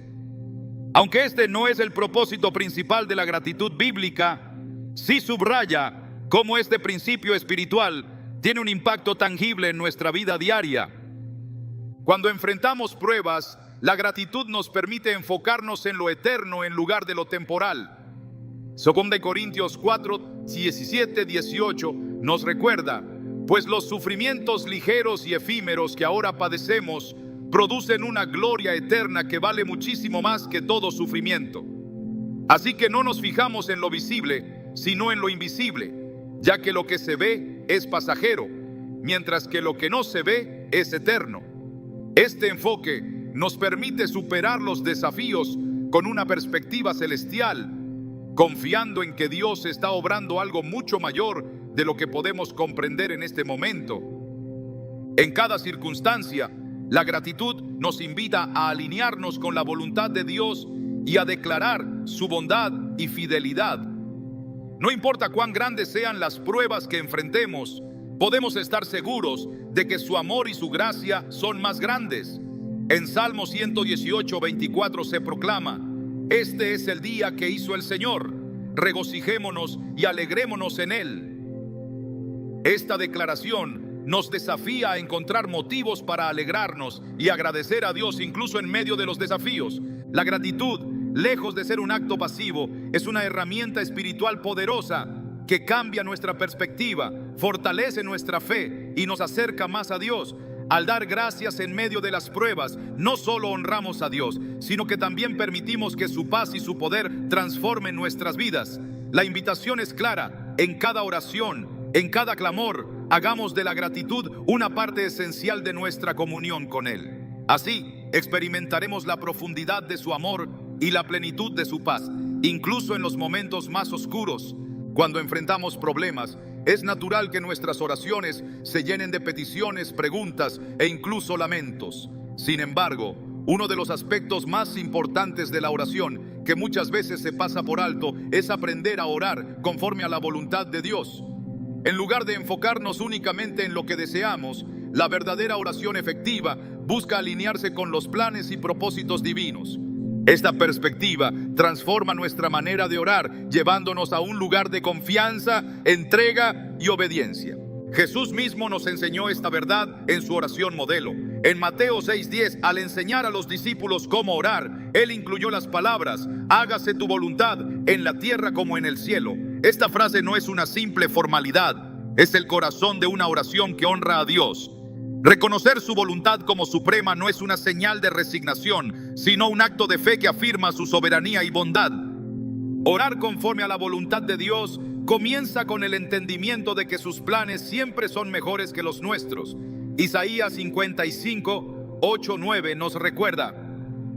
Aunque este no es el propósito principal de la gratitud bíblica, sí subraya cómo este principio espiritual tiene un impacto tangible en nuestra vida diaria. Cuando enfrentamos pruebas, la gratitud nos permite enfocarnos en lo eterno en lugar de lo temporal. 2 Corintios 4:17-18 nos recuerda: pues los sufrimientos ligeros y efímeros que ahora padecemos producen una gloria eterna que vale muchísimo más que todo sufrimiento. Así que no nos fijamos en lo visible, sino en lo invisible, ya que lo que se ve es pasajero, mientras que lo que no se ve es eterno. Este enfoque nos permite superar los desafíos con una perspectiva celestial, confiando en que Dios está obrando algo mucho mayor de lo que podemos comprender en este momento. En cada circunstancia, la gratitud nos invita a alinearnos con la voluntad de Dios y a declarar su bondad y fidelidad. No importa cuán grandes sean las pruebas que enfrentemos, podemos estar seguros de que su amor y su gracia son más grandes. En Salmo 118:24 se proclama: este es el día que hizo el Señor, regocijémonos y alegrémonos en él. Esta declaración nos desafía a encontrar motivos para alegrarnos y agradecer a Dios incluso en medio de los desafíos. La gratitud, lejos de ser un acto pasivo, es una herramienta espiritual poderosa que cambia nuestra perspectiva, fortalece nuestra fe y nos acerca más a Dios. Al dar gracias en medio de las pruebas, no solo honramos a Dios, sino que también permitimos que su paz y su poder transformen nuestras vidas. La invitación es clara: en cada oración, en cada clamor, hagamos de la gratitud una parte esencial de nuestra comunión con Él. Así, experimentaremos la profundidad de su amor y la plenitud de su paz, incluso en los momentos más oscuros. Cuando enfrentamos problemas, es natural que nuestras oraciones se llenen de peticiones, preguntas e incluso lamentos. Sin embargo, uno de los aspectos más importantes de la oración, que muchas veces se pasa por alto, es aprender a orar conforme a la voluntad de Dios. En lugar de enfocarnos únicamente en lo que deseamos, la verdadera oración efectiva busca alinearse con los planes y propósitos divinos. Esta perspectiva transforma nuestra manera de orar, llevándonos a un lugar de confianza, entrega y obediencia. Jesús mismo nos enseñó esta verdad en su oración modelo. En Mateo 6:10, al enseñar a los discípulos cómo orar, Él incluyó las palabras: hágase tu voluntad en la tierra como en el cielo. Esta frase no es una simple formalidad, es el corazón de una oración que honra a Dios. Reconocer su voluntad como suprema no es una señal de resignación, sino un acto de fe que afirma su soberanía y bondad. Orar conforme a la voluntad de Dios comienza con el entendimiento de que sus planes siempre son mejores que los nuestros. Isaías 55, 8, 9 nos recuerda: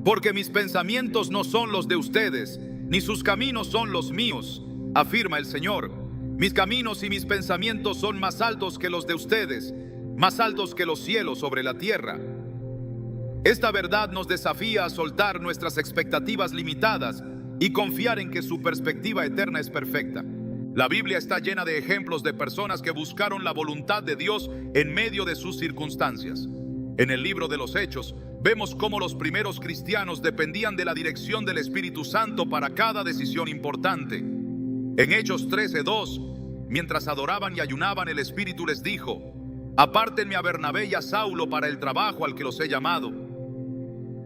porque mis pensamientos no son los de ustedes, ni sus caminos son los míos, afirma el Señor. Mis caminos y mis pensamientos son más altos que los de ustedes, más altos que los cielos sobre la tierra. Esta verdad nos desafía a soltar nuestras expectativas limitadas y confiar en que su perspectiva eterna es perfecta. La Biblia está llena de ejemplos de personas que buscaron la voluntad de Dios en medio de sus circunstancias. En el libro de los Hechos, vemos cómo los primeros cristianos dependían de la dirección del Espíritu Santo para cada decisión importante. En Hechos 13:2, mientras adoraban y ayunaban, el Espíritu les dijo: apártenme a Bernabé y a Saulo para el trabajo al que los he llamado.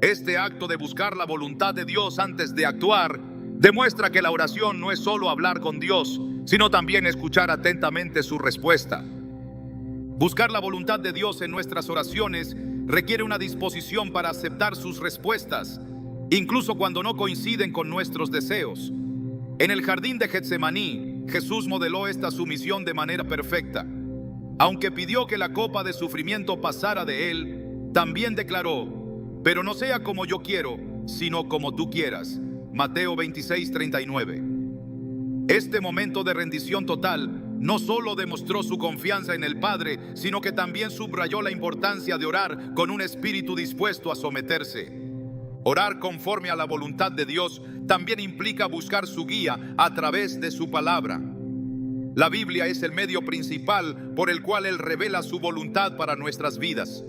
Este acto de buscar la voluntad de Dios antes de actuar demuestra que la oración no es solo hablar con Dios, sino también escuchar atentamente su respuesta. Buscar la voluntad de Dios en nuestras oraciones requiere una disposición para aceptar sus respuestas, incluso cuando no coinciden con nuestros deseos. En el jardín de Getsemaní, Jesús modeló esta sumisión de manera perfecta. Aunque pidió que la copa de sufrimiento pasara de él, también declaró: pero no sea como yo quiero, sino como tú quieras. Mateo 26:39. Este momento de rendición total no solo demostró su confianza en el Padre, sino que también subrayó la importancia de orar con un espíritu dispuesto a someterse. Orar conforme a la voluntad de Dios también implica buscar su guía a través de su palabra. La Biblia es el medio principal por el cual Él revela su voluntad para nuestras vidas.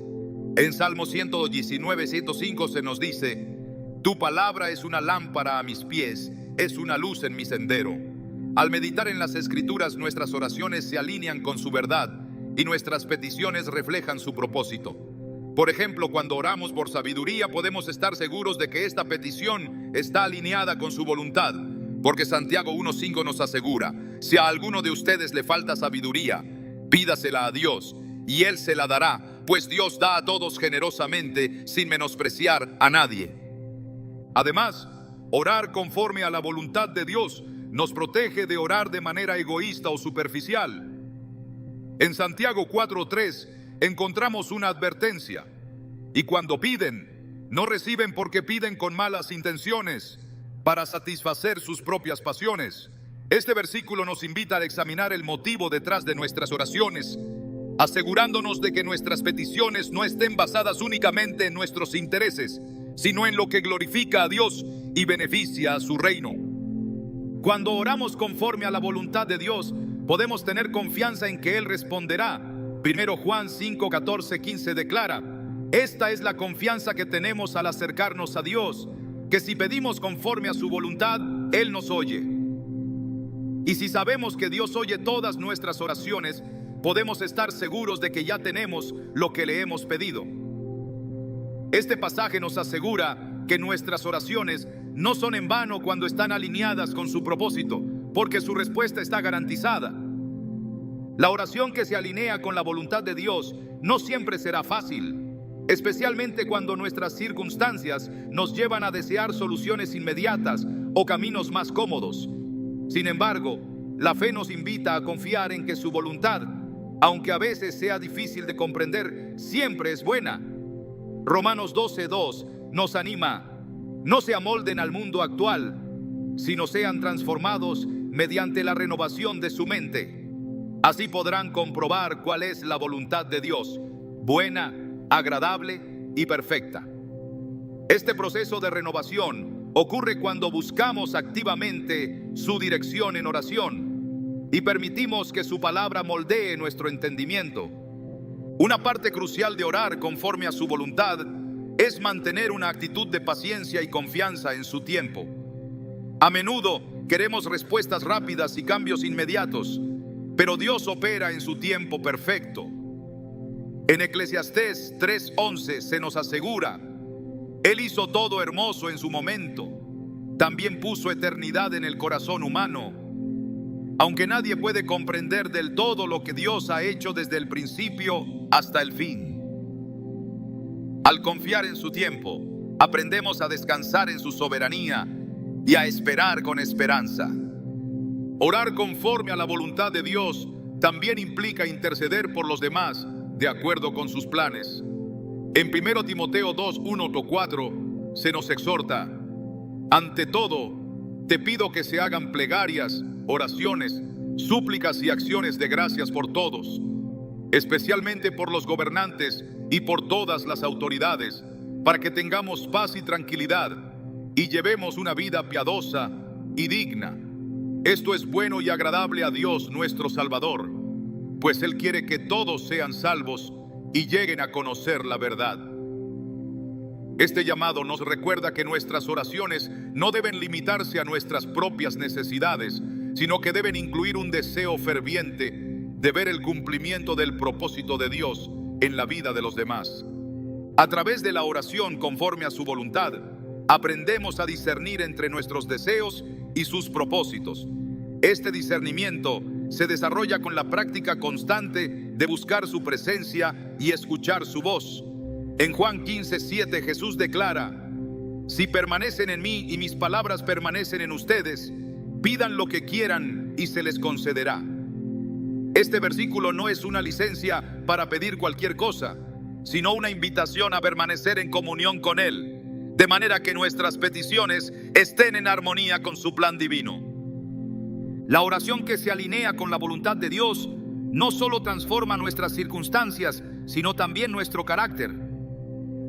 En Salmo 119, 105 se nos dice: tu palabra es una lámpara a mis pies, es una luz en mi sendero. Al meditar en las Escrituras, nuestras oraciones se alinean con su verdad y nuestras peticiones reflejan su propósito. Por ejemplo, cuando oramos por sabiduría, podemos estar seguros de que esta petición está alineada con su voluntad, porque Santiago 1:5 nos asegura: si a alguno de ustedes le falta sabiduría, pídasela a Dios y Él se la dará, pues Dios da a todos generosamente sin menospreciar a nadie. Además, orar conforme a la voluntad de Dios nos protege de orar de manera egoísta o superficial. En Santiago 4:3 encontramos una advertencia: y cuando piden, no reciben porque piden con malas intenciones, para satisfacer sus propias pasiones. Este versículo nos invita a examinar el motivo detrás de nuestras oraciones, asegurándonos de que nuestras peticiones no estén basadas únicamente en nuestros intereses, sino en lo que glorifica a Dios y beneficia a su reino. Cuando oramos conforme a la voluntad de Dios, podemos tener confianza en que Él responderá. 1 Juan 5, 14, 15 declara: esta es la confianza que tenemos al acercarnos a Dios, que si pedimos conforme a su voluntad, Él nos oye. Y si sabemos que Dios oye todas nuestras oraciones, podemos estar seguros de que ya tenemos lo que le hemos pedido. Este pasaje nos asegura que nuestras oraciones no son en vano cuando están alineadas con su propósito, porque su respuesta está garantizada. La oración que se alinea con la voluntad de Dios no siempre será fácil, especialmente cuando nuestras circunstancias nos llevan a desear soluciones inmediatas o caminos más cómodos. Sin embargo, la fe nos invita a confiar en que su voluntad, aunque a veces sea difícil de comprender, siempre es buena. Romanos 12:2 nos anima: no se amolden al mundo actual, sino sean transformados mediante la renovación de su mente. Así podrán comprobar cuál es la voluntad de Dios, buena, agradable y perfecta. Este proceso de renovación ocurre cuando buscamos activamente su dirección en oración. y permitimos que su palabra moldee nuestro entendimiento. Una parte crucial de orar conforme a su voluntad es mantener una actitud de paciencia y confianza en su tiempo. A menudo queremos respuestas rápidas y cambios inmediatos, pero Dios opera en su tiempo perfecto. En Eclesiastés 3:11 se nos asegura: Él hizo todo hermoso en su momento. También puso eternidad en el corazón humano. Aunque nadie puede comprender del todo lo que Dios ha hecho desde el principio hasta el fin. Al confiar en su tiempo, aprendemos a descansar en su soberanía y a esperar con esperanza. Orar conforme a la voluntad de Dios también implica interceder por los demás de acuerdo con sus planes. En 1 Timoteo 2:1-4 se nos exhorta: ante todo, te pido que se hagan plegarias, oraciones, súplicas y acciones de gracias por todos, especialmente por los gobernantes y por todas las autoridades, para que tengamos paz y tranquilidad y llevemos una vida piadosa y digna. Esto es bueno y agradable a Dios nuestro Salvador, pues Él quiere que todos sean salvos y lleguen a conocer la verdad. Este llamado nos recuerda que nuestras oraciones no deben limitarse a nuestras propias necesidades, sino que deben incluir un deseo ferviente de ver el cumplimiento del propósito de Dios en la vida de los demás. A través de la oración conforme a su voluntad, aprendemos a discernir entre nuestros deseos y sus propósitos. Este discernimiento se desarrolla con la práctica constante de buscar su presencia y escuchar su voz. En Juan 15:7 Jesús declara: si permanecen en mí y mis palabras permanecen en ustedes, pidan lo que quieran y se les concederá. Este versículo no es una licencia para pedir cualquier cosa, sino una invitación a permanecer en comunión con Él, de manera que nuestras peticiones estén en armonía con su plan divino. La oración que se alinea con la voluntad de Dios no solo transforma nuestras circunstancias, sino también nuestro carácter.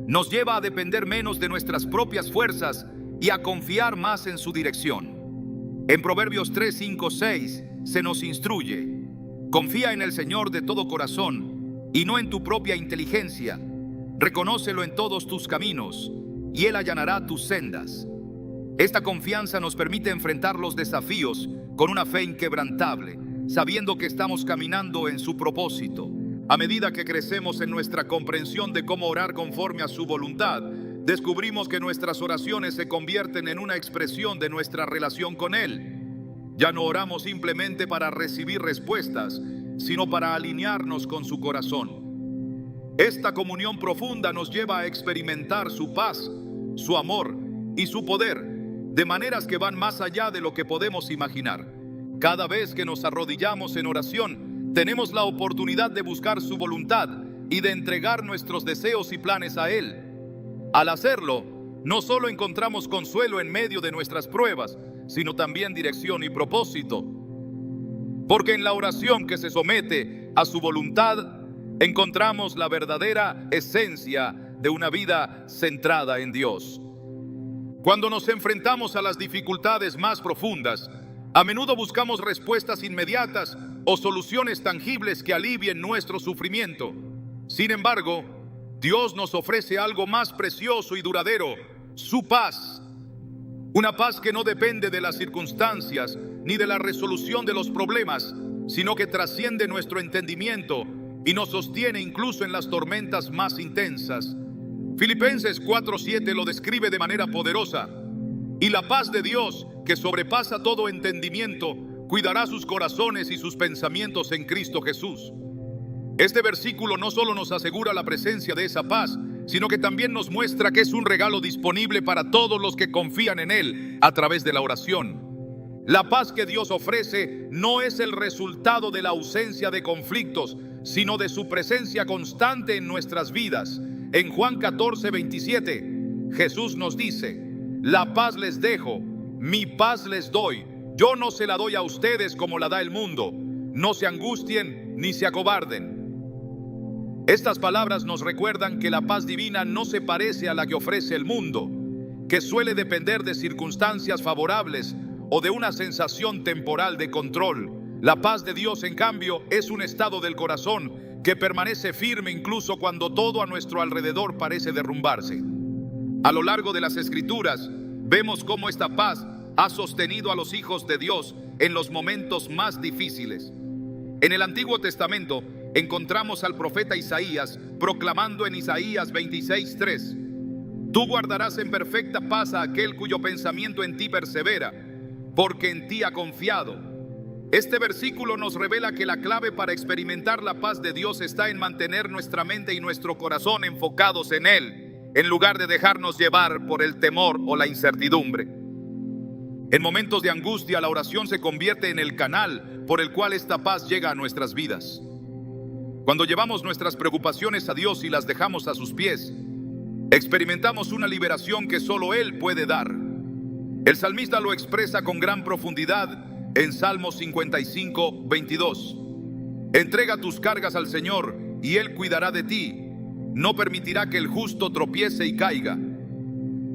Nos lleva a depender menos de nuestras propias fuerzas y a confiar más en su dirección. En Proverbios 3:5-6 se nos instruye: confía en el Señor de todo corazón y no en tu propia inteligencia. Reconócelo en todos tus caminos y Él allanará tus sendas. Esta confianza nos permite enfrentar los desafíos con una fe inquebrantable, sabiendo que estamos caminando en su propósito. A medida que crecemos en nuestra comprensión de cómo orar conforme a su voluntad, descubrimos que nuestras oraciones se convierten en una expresión de nuestra relación con Él. Ya no oramos simplemente para recibir respuestas, sino para alinearnos con su corazón. Esta comunión profunda nos lleva a experimentar su paz, su amor y su poder, de maneras que van más allá de lo que podemos imaginar. Cada vez que nos arrodillamos en oración, tenemos la oportunidad de buscar su voluntad y de entregar nuestros deseos y planes a Él. Al hacerlo, no solo encontramos consuelo en medio de nuestras pruebas, sino también dirección y propósito. Porque en la oración que se somete a su voluntad, encontramos la verdadera esencia de una vida centrada en Dios. Cuando nos enfrentamos a las dificultades más profundas, a menudo buscamos respuestas inmediatas o soluciones tangibles que alivien nuestro sufrimiento. Sin embargo, Dios nos ofrece algo más precioso y duradero: su paz. Una paz que no depende de las circunstancias ni de la resolución de los problemas, sino que trasciende nuestro entendimiento y nos sostiene incluso en las tormentas más intensas. Filipenses 4:7 lo describe de manera poderosa: y la paz de Dios, que sobrepasa todo entendimiento, cuidará sus corazones y sus pensamientos en Cristo Jesús. Este versículo no solo nos asegura la presencia de esa paz, sino que también nos muestra que es un regalo disponible para todos los que confían en Él a través de la oración. La paz que Dios ofrece no es el resultado de la ausencia de conflictos, sino de su presencia constante en nuestras vidas. En Juan 14:27, Jesús nos dice: la paz les dejo, mi paz les doy. Yo no se la doy a ustedes como la da el mundo. No se angustien ni se acobarden. Estas palabras nos recuerdan que la paz divina no se parece a la que ofrece el mundo, que suele depender de circunstancias favorables o de una sensación temporal de control. La paz de Dios, en cambio, es un estado del corazón que permanece firme incluso cuando todo a nuestro alrededor parece derrumbarse. A lo largo de las Escrituras, vemos cómo esta paz ha sostenido a los hijos de Dios en los momentos más difíciles. En el Antiguo Testamento encontramos al profeta Isaías proclamando en Isaías 26:3: Tú guardarás en perfecta paz a aquel cuyo pensamiento en ti persevera, porque en ti ha confiado. Este versículo nos revela que la clave para experimentar la paz de Dios está en mantener nuestra mente y nuestro corazón enfocados en Él, en lugar de dejarnos llevar por el temor o la incertidumbre. En momentos de angustia, la oración se convierte en el canal por el cual esta paz llega a nuestras vidas. Cuando llevamos nuestras preocupaciones a Dios y las dejamos a sus pies, experimentamos una liberación que solo Él puede dar. El salmista lo expresa con gran profundidad en Salmos 55:22. Entrega tus cargas al Señor y Él cuidará de ti. No permitirá que el justo tropiece y caiga.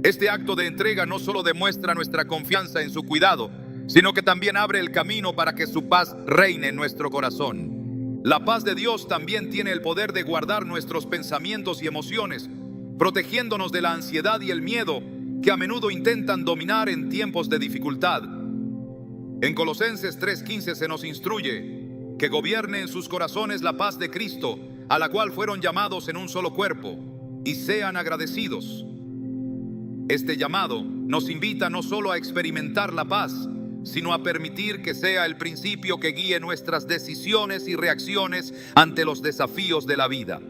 Este acto de entrega no solo demuestra nuestra confianza en su cuidado, sino que también abre el camino para que su paz reine en nuestro corazón. La paz de Dios también tiene el poder de guardar nuestros pensamientos y emociones, protegiéndonos de la ansiedad y el miedo que a menudo intentan dominar en tiempos de dificultad. En Colosenses 3:15 se nos instruye que gobierne en sus corazones la paz de Cristo, a la cual fueron llamados en un solo cuerpo, y sean agradecidos. Este llamado nos invita no solo a experimentar la paz, sino a permitir que sea el principio que guíe nuestras decisiones y reacciones ante los desafíos de la vida.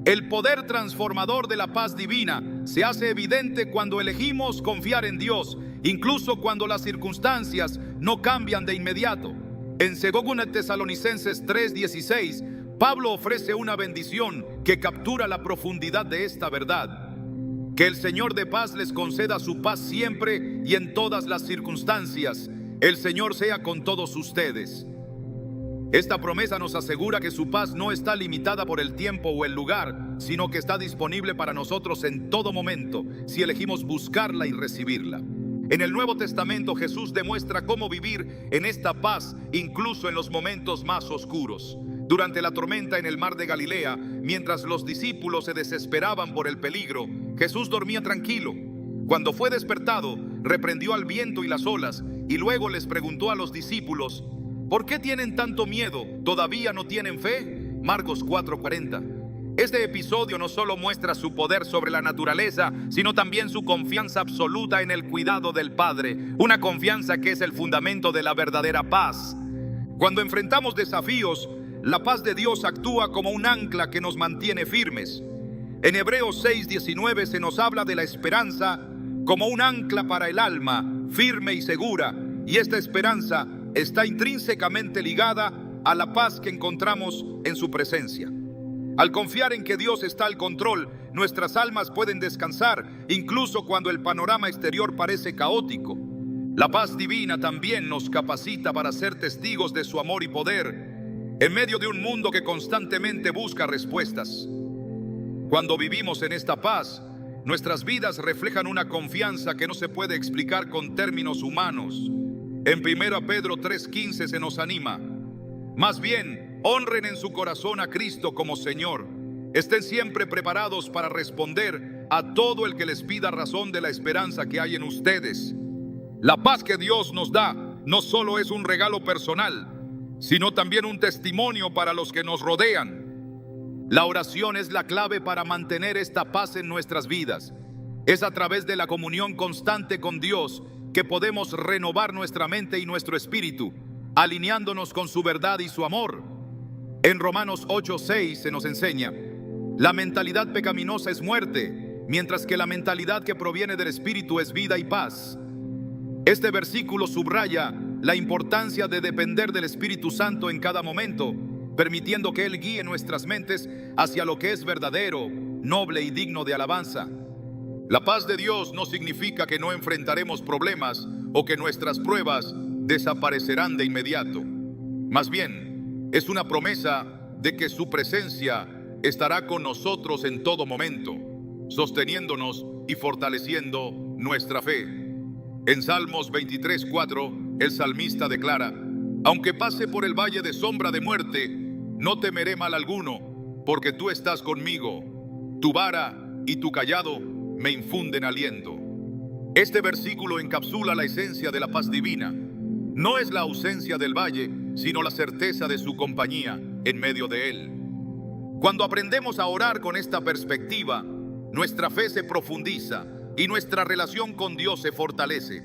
El poder transformador de la paz divina se hace evidente cuando elegimos confiar en Dios, incluso cuando las circunstancias no cambian de inmediato. En 2 Tesalonicenses 3:16, Pablo ofrece una bendición que captura la profundidad de esta verdad: que el Señor de paz les conceda su paz siempre y en todas las circunstancias. El Señor sea con todos ustedes. Esta promesa nos asegura que su paz no está limitada por el tiempo o el lugar, sino que está disponible para nosotros en todo momento, si elegimos buscarla y recibirla. En el Nuevo Testamento, Jesús demuestra cómo vivir en esta paz incluso en los momentos más oscuros. Durante la tormenta en el mar de Galilea, mientras los discípulos se desesperaban por el peligro, Jesús dormía tranquilo. Cuando fue despertado, reprendió al viento y las olas, y luego les preguntó a los discípulos: ¿por qué tienen tanto miedo? ¿Todavía no tienen fe? Marcos 4:40. Este episodio no solo muestra su poder sobre la naturaleza, sino también su confianza absoluta en el cuidado del Padre, una confianza que es el fundamento de la verdadera paz. Cuando enfrentamos desafíos, la paz de Dios actúa como un ancla que nos mantiene firmes. En Hebreos 6:19 se nos habla de la esperanza como un ancla para el alma, firme y segura, y esta esperanza está intrínsecamente ligada a la paz que encontramos en su presencia. Al confiar en que Dios está al control, nuestras almas pueden descansar, incluso cuando el panorama exterior parece caótico. La paz divina también nos capacita para ser testigos de su amor y poder, en medio de un mundo que constantemente busca respuestas. Cuando vivimos en esta paz, nuestras vidas reflejan una confianza que no se puede explicar con términos humanos. En 1 Pedro 3:15 se nos anima: más bien, honren en su corazón a Cristo como Señor. Estén siempre preparados para responder a todo el que les pida razón de la esperanza que hay en ustedes. La paz que Dios nos da no solo es un regalo personal, sino también un testimonio para los que nos rodean. La oración es la clave para mantener esta paz en nuestras vidas. Es a través de la comunión constante con Dios que podemos renovar nuestra mente y nuestro espíritu, alineándonos con su verdad y su amor. En Romanos 8:6 se nos enseña: la mentalidad pecaminosa es muerte, mientras que la mentalidad que proviene del Espíritu es vida y paz. Este versículo subraya la importancia de depender del Espíritu Santo en cada momento, permitiendo que Él guíe nuestras mentes hacia lo que es verdadero, noble y digno de alabanza. La paz de Dios no significa que no enfrentaremos problemas o que nuestras pruebas desaparecerán de inmediato. Más bien, es una promesa de que su presencia estará con nosotros en todo momento, sosteniéndonos y fortaleciendo nuestra fe. En Salmos 23:4, el salmista declara: Aunque pase por el valle de sombra de muerte, no temeré mal alguno, porque tú estás conmigo. Tu vara y tu cayado me infunden aliento. Este versículo encapsula la esencia de la paz divina. No es la ausencia del valle, sino la certeza de su compañía en medio de él. Cuando aprendemos a orar con esta perspectiva, nuestra fe se profundiza y nuestra relación con Dios se fortalece.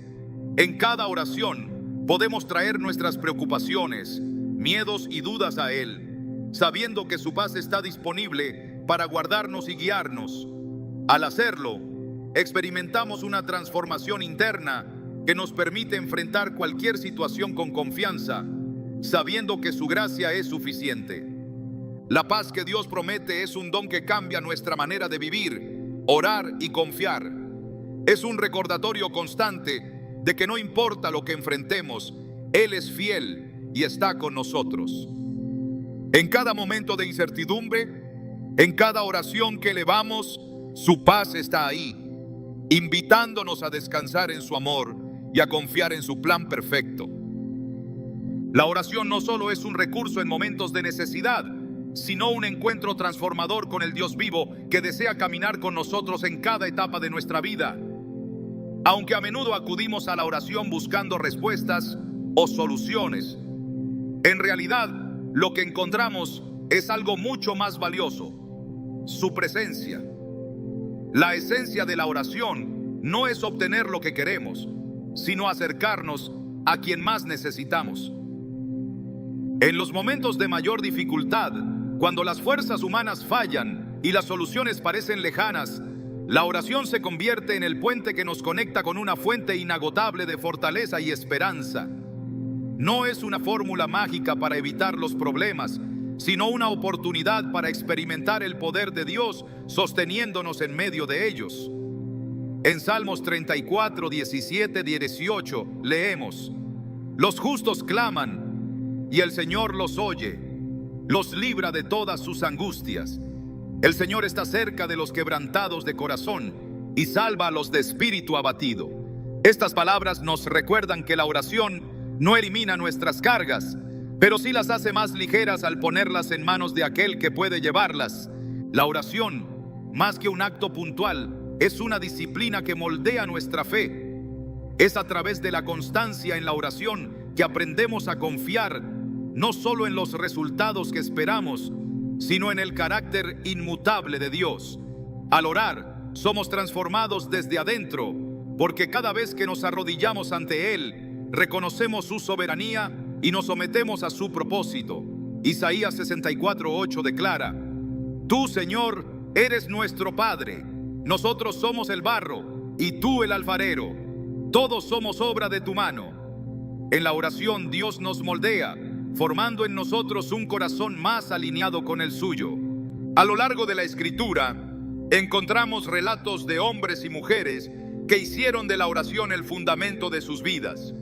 En cada oración podemos traer nuestras preocupaciones, miedos y dudas a Él, sabiendo que su paz está disponible para guardarnos y guiarnos. Al hacerlo, experimentamos una transformación interna que nos permite enfrentar cualquier situación con confianza, sabiendo que su gracia es suficiente. La paz que Dios promete es un don que cambia nuestra manera de vivir, orar y confiar. Es un recordatorio constante de que no importa lo que enfrentemos, Él es fiel y está con nosotros. En cada momento de incertidumbre, en cada oración que elevamos, su paz está ahí, invitándonos a descansar en su amor y a confiar en su plan perfecto. La oración no solo es un recurso en momentos de necesidad, sino un encuentro transformador con el Dios vivo que desea caminar con nosotros en cada etapa de nuestra vida. Aunque a menudo acudimos a la oración buscando respuestas o soluciones, en realidad lo que encontramos es algo mucho más valioso: su presencia. La esencia de la oración no es obtener lo que queremos, sino acercarnos a quien más necesitamos. En los momentos de mayor dificultad, cuando las fuerzas humanas fallan y las soluciones parecen lejanas, la oración se convierte en el puente que nos conecta con una fuente inagotable de fortaleza y esperanza. No es una fórmula mágica para evitar los problemas, sino una oportunidad para experimentar el poder de Dios sosteniéndonos en medio de ellos. En Salmos 34, 17, 18 leemos: Los justos claman y el Señor los oye, los libra de todas sus angustias. El Señor está cerca de los quebrantados de corazón y salva a los de espíritu abatido. Estas palabras nos recuerdan que la oración no elimina nuestras cargas, pero sí las hace más ligeras al ponerlas en manos de aquel que puede llevarlas. La oración, más que un acto puntual, es una disciplina que moldea nuestra fe. Es a través de la constancia en la oración que aprendemos a confiar no solo en los resultados que esperamos, sino en el carácter inmutable de Dios. Al orar, somos transformados desde adentro, porque cada vez que nos arrodillamos ante Él, reconocemos su soberanía y nos sometemos a su propósito. Isaías 64:8 declara: Tú, Señor, eres nuestro Padre, nosotros somos el barro y tú el alfarero, todos somos obra de tu mano. En la oración Dios nos moldea, formando en nosotros un corazón más alineado con el suyo. A lo largo de la Escritura, encontramos relatos de hombres y mujeres que hicieron de la oración el fundamento de sus vidas.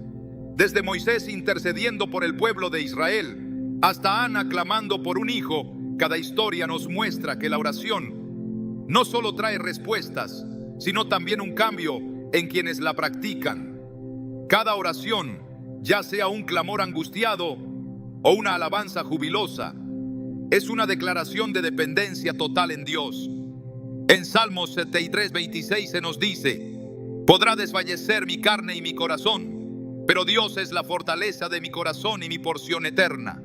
Desde Moisés intercediendo por el pueblo de Israel, hasta Ana clamando por un hijo, cada historia nos muestra que la oración no solo trae respuestas, sino también un cambio en quienes la practican. Cada oración, ya sea un clamor angustiado o una alabanza jubilosa, es una declaración de dependencia total en Dios. En Salmos 73:26 se nos dice: Podrá desfallecer mi carne y mi corazón, pero Dios es la fortaleza de mi corazón y mi porción eterna.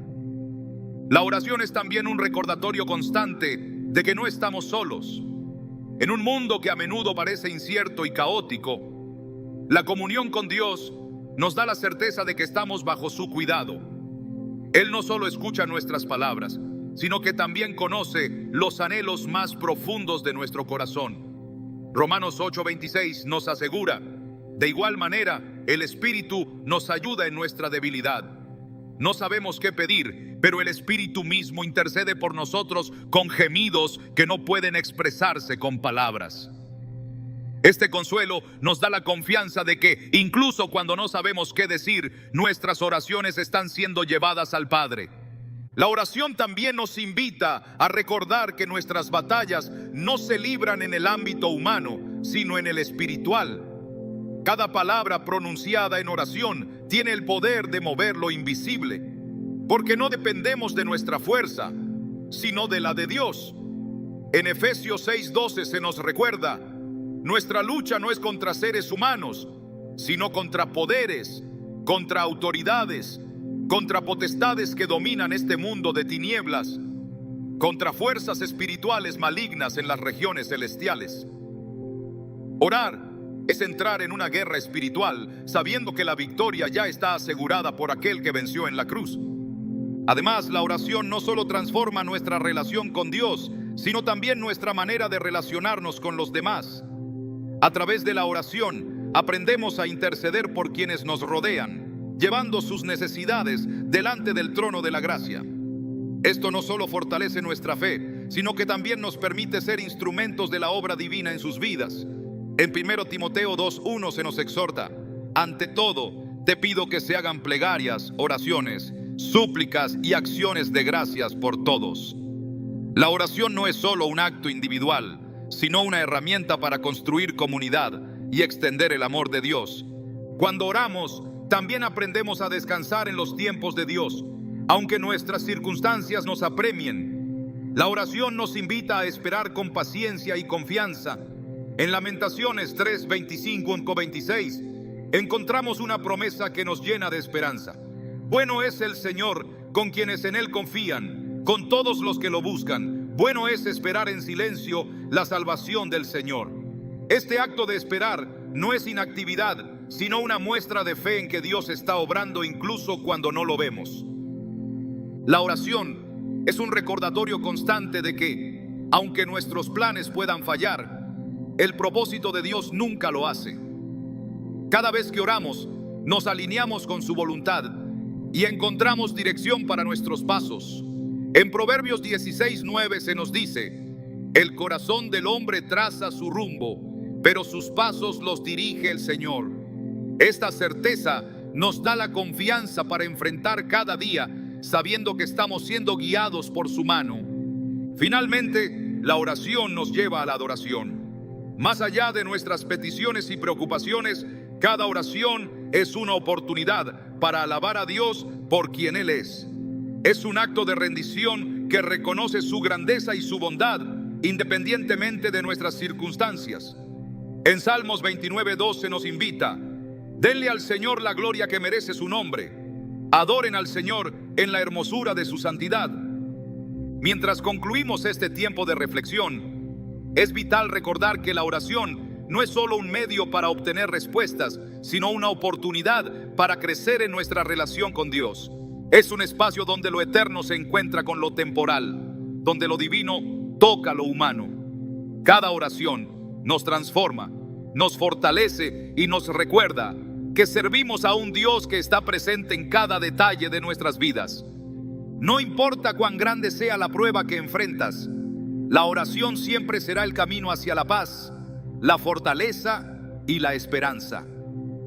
La oración es también un recordatorio constante de que no estamos solos. En un mundo que a menudo parece incierto y caótico, la comunión con Dios nos da la certeza de que estamos bajo su cuidado. Él no solo escucha nuestras palabras, sino que también conoce los anhelos más profundos de nuestro corazón. Romanos 8:26 nos asegura: de igual manera, el Espíritu nos ayuda en nuestra debilidad. No sabemos qué pedir, pero el Espíritu mismo intercede por nosotros con gemidos que no pueden expresarse con palabras. Este consuelo nos da la confianza de que, incluso cuando no sabemos qué decir, nuestras oraciones están siendo llevadas al Padre. La oración también nos invita a recordar que nuestras batallas no se libran en el ámbito humano, sino en el espiritual. Cada palabra pronunciada en oración tiene el poder de mover lo invisible, porque no dependemos de nuestra fuerza, sino de la de Dios. En Efesios 6:12 se nos recuerda: nuestra lucha no es contra seres humanos, sino contra poderes, contra autoridades, contra potestades que dominan este mundo de tinieblas, contra fuerzas espirituales malignas en las regiones celestiales. Orar es entrar en una guerra espiritual, sabiendo que la victoria ya está asegurada por aquel que venció en la cruz. Además, la oración no solo transforma nuestra relación con Dios, sino también nuestra manera de relacionarnos con los demás. A través de la oración, aprendemos a interceder por quienes nos rodean, llevando sus necesidades delante del trono de la gracia. Esto no solo fortalece nuestra fe, sino que también nos permite ser instrumentos de la obra divina en sus vidas. En 1 Timoteo 2:1 se nos exhorta: ante todo, te pido que se hagan plegarias, oraciones, súplicas y acciones de gracias por todos. La oración no es solo un acto individual, sino una herramienta para construir comunidad y extender el amor de Dios. Cuando oramos, también aprendemos a descansar en los tiempos de Dios, aunque nuestras circunstancias nos apremien. La oración nos invita a esperar con paciencia y confianza. En Lamentaciones 3:25-26 encontramos una promesa que nos llena de esperanza. Bueno es el Señor con quienes en Él confían, con todos los que lo buscan. Bueno es esperar en silencio la salvación del Señor. Este acto de esperar no es inactividad, sino una muestra de fe en que Dios está obrando incluso cuando no lo vemos. La oración es un recordatorio constante de que, aunque nuestros planes puedan fallar, el propósito de Dios nunca lo hace. Cada vez que oramos, nos alineamos con su voluntad y encontramos dirección para nuestros pasos. En Proverbios 16:9 se nos dice: el corazón del hombre traza su rumbo, pero sus pasos los dirige el Señor. Esta certeza nos da la confianza para enfrentar cada día, sabiendo que estamos siendo guiados por su mano. Finalmente, la oración nos lleva a la adoración. Más allá de nuestras peticiones y preocupaciones, cada oración es una oportunidad para alabar a Dios por quien Él es. Es un acto de rendición que reconoce su grandeza y su bondad, independientemente de nuestras circunstancias. En Salmos 29:12 nos invita: denle al Señor la gloria que merece su nombre. Adoren al Señor en la hermosura de su santidad. Mientras concluimos este tiempo de reflexión, es vital recordar que la oración no es solo un medio para obtener respuestas, sino una oportunidad para crecer en nuestra relación con Dios. Es un espacio donde lo eterno se encuentra con lo temporal, donde lo divino toca lo humano. Cada oración nos transforma, nos fortalece y nos recuerda que servimos a un Dios que está presente en cada detalle de nuestras vidas. No importa cuán grande sea la prueba que enfrentas, la oración siempre será el camino hacia la paz, la fortaleza y la esperanza.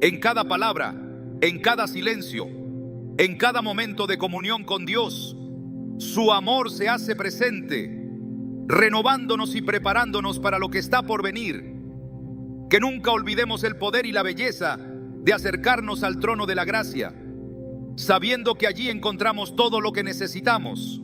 En cada palabra, en cada silencio, en cada momento de comunión con Dios, su amor se hace presente, renovándonos y preparándonos para lo que está por venir. Que nunca olvidemos el poder y la belleza de acercarnos al trono de la gracia, sabiendo que allí encontramos todo lo que necesitamos.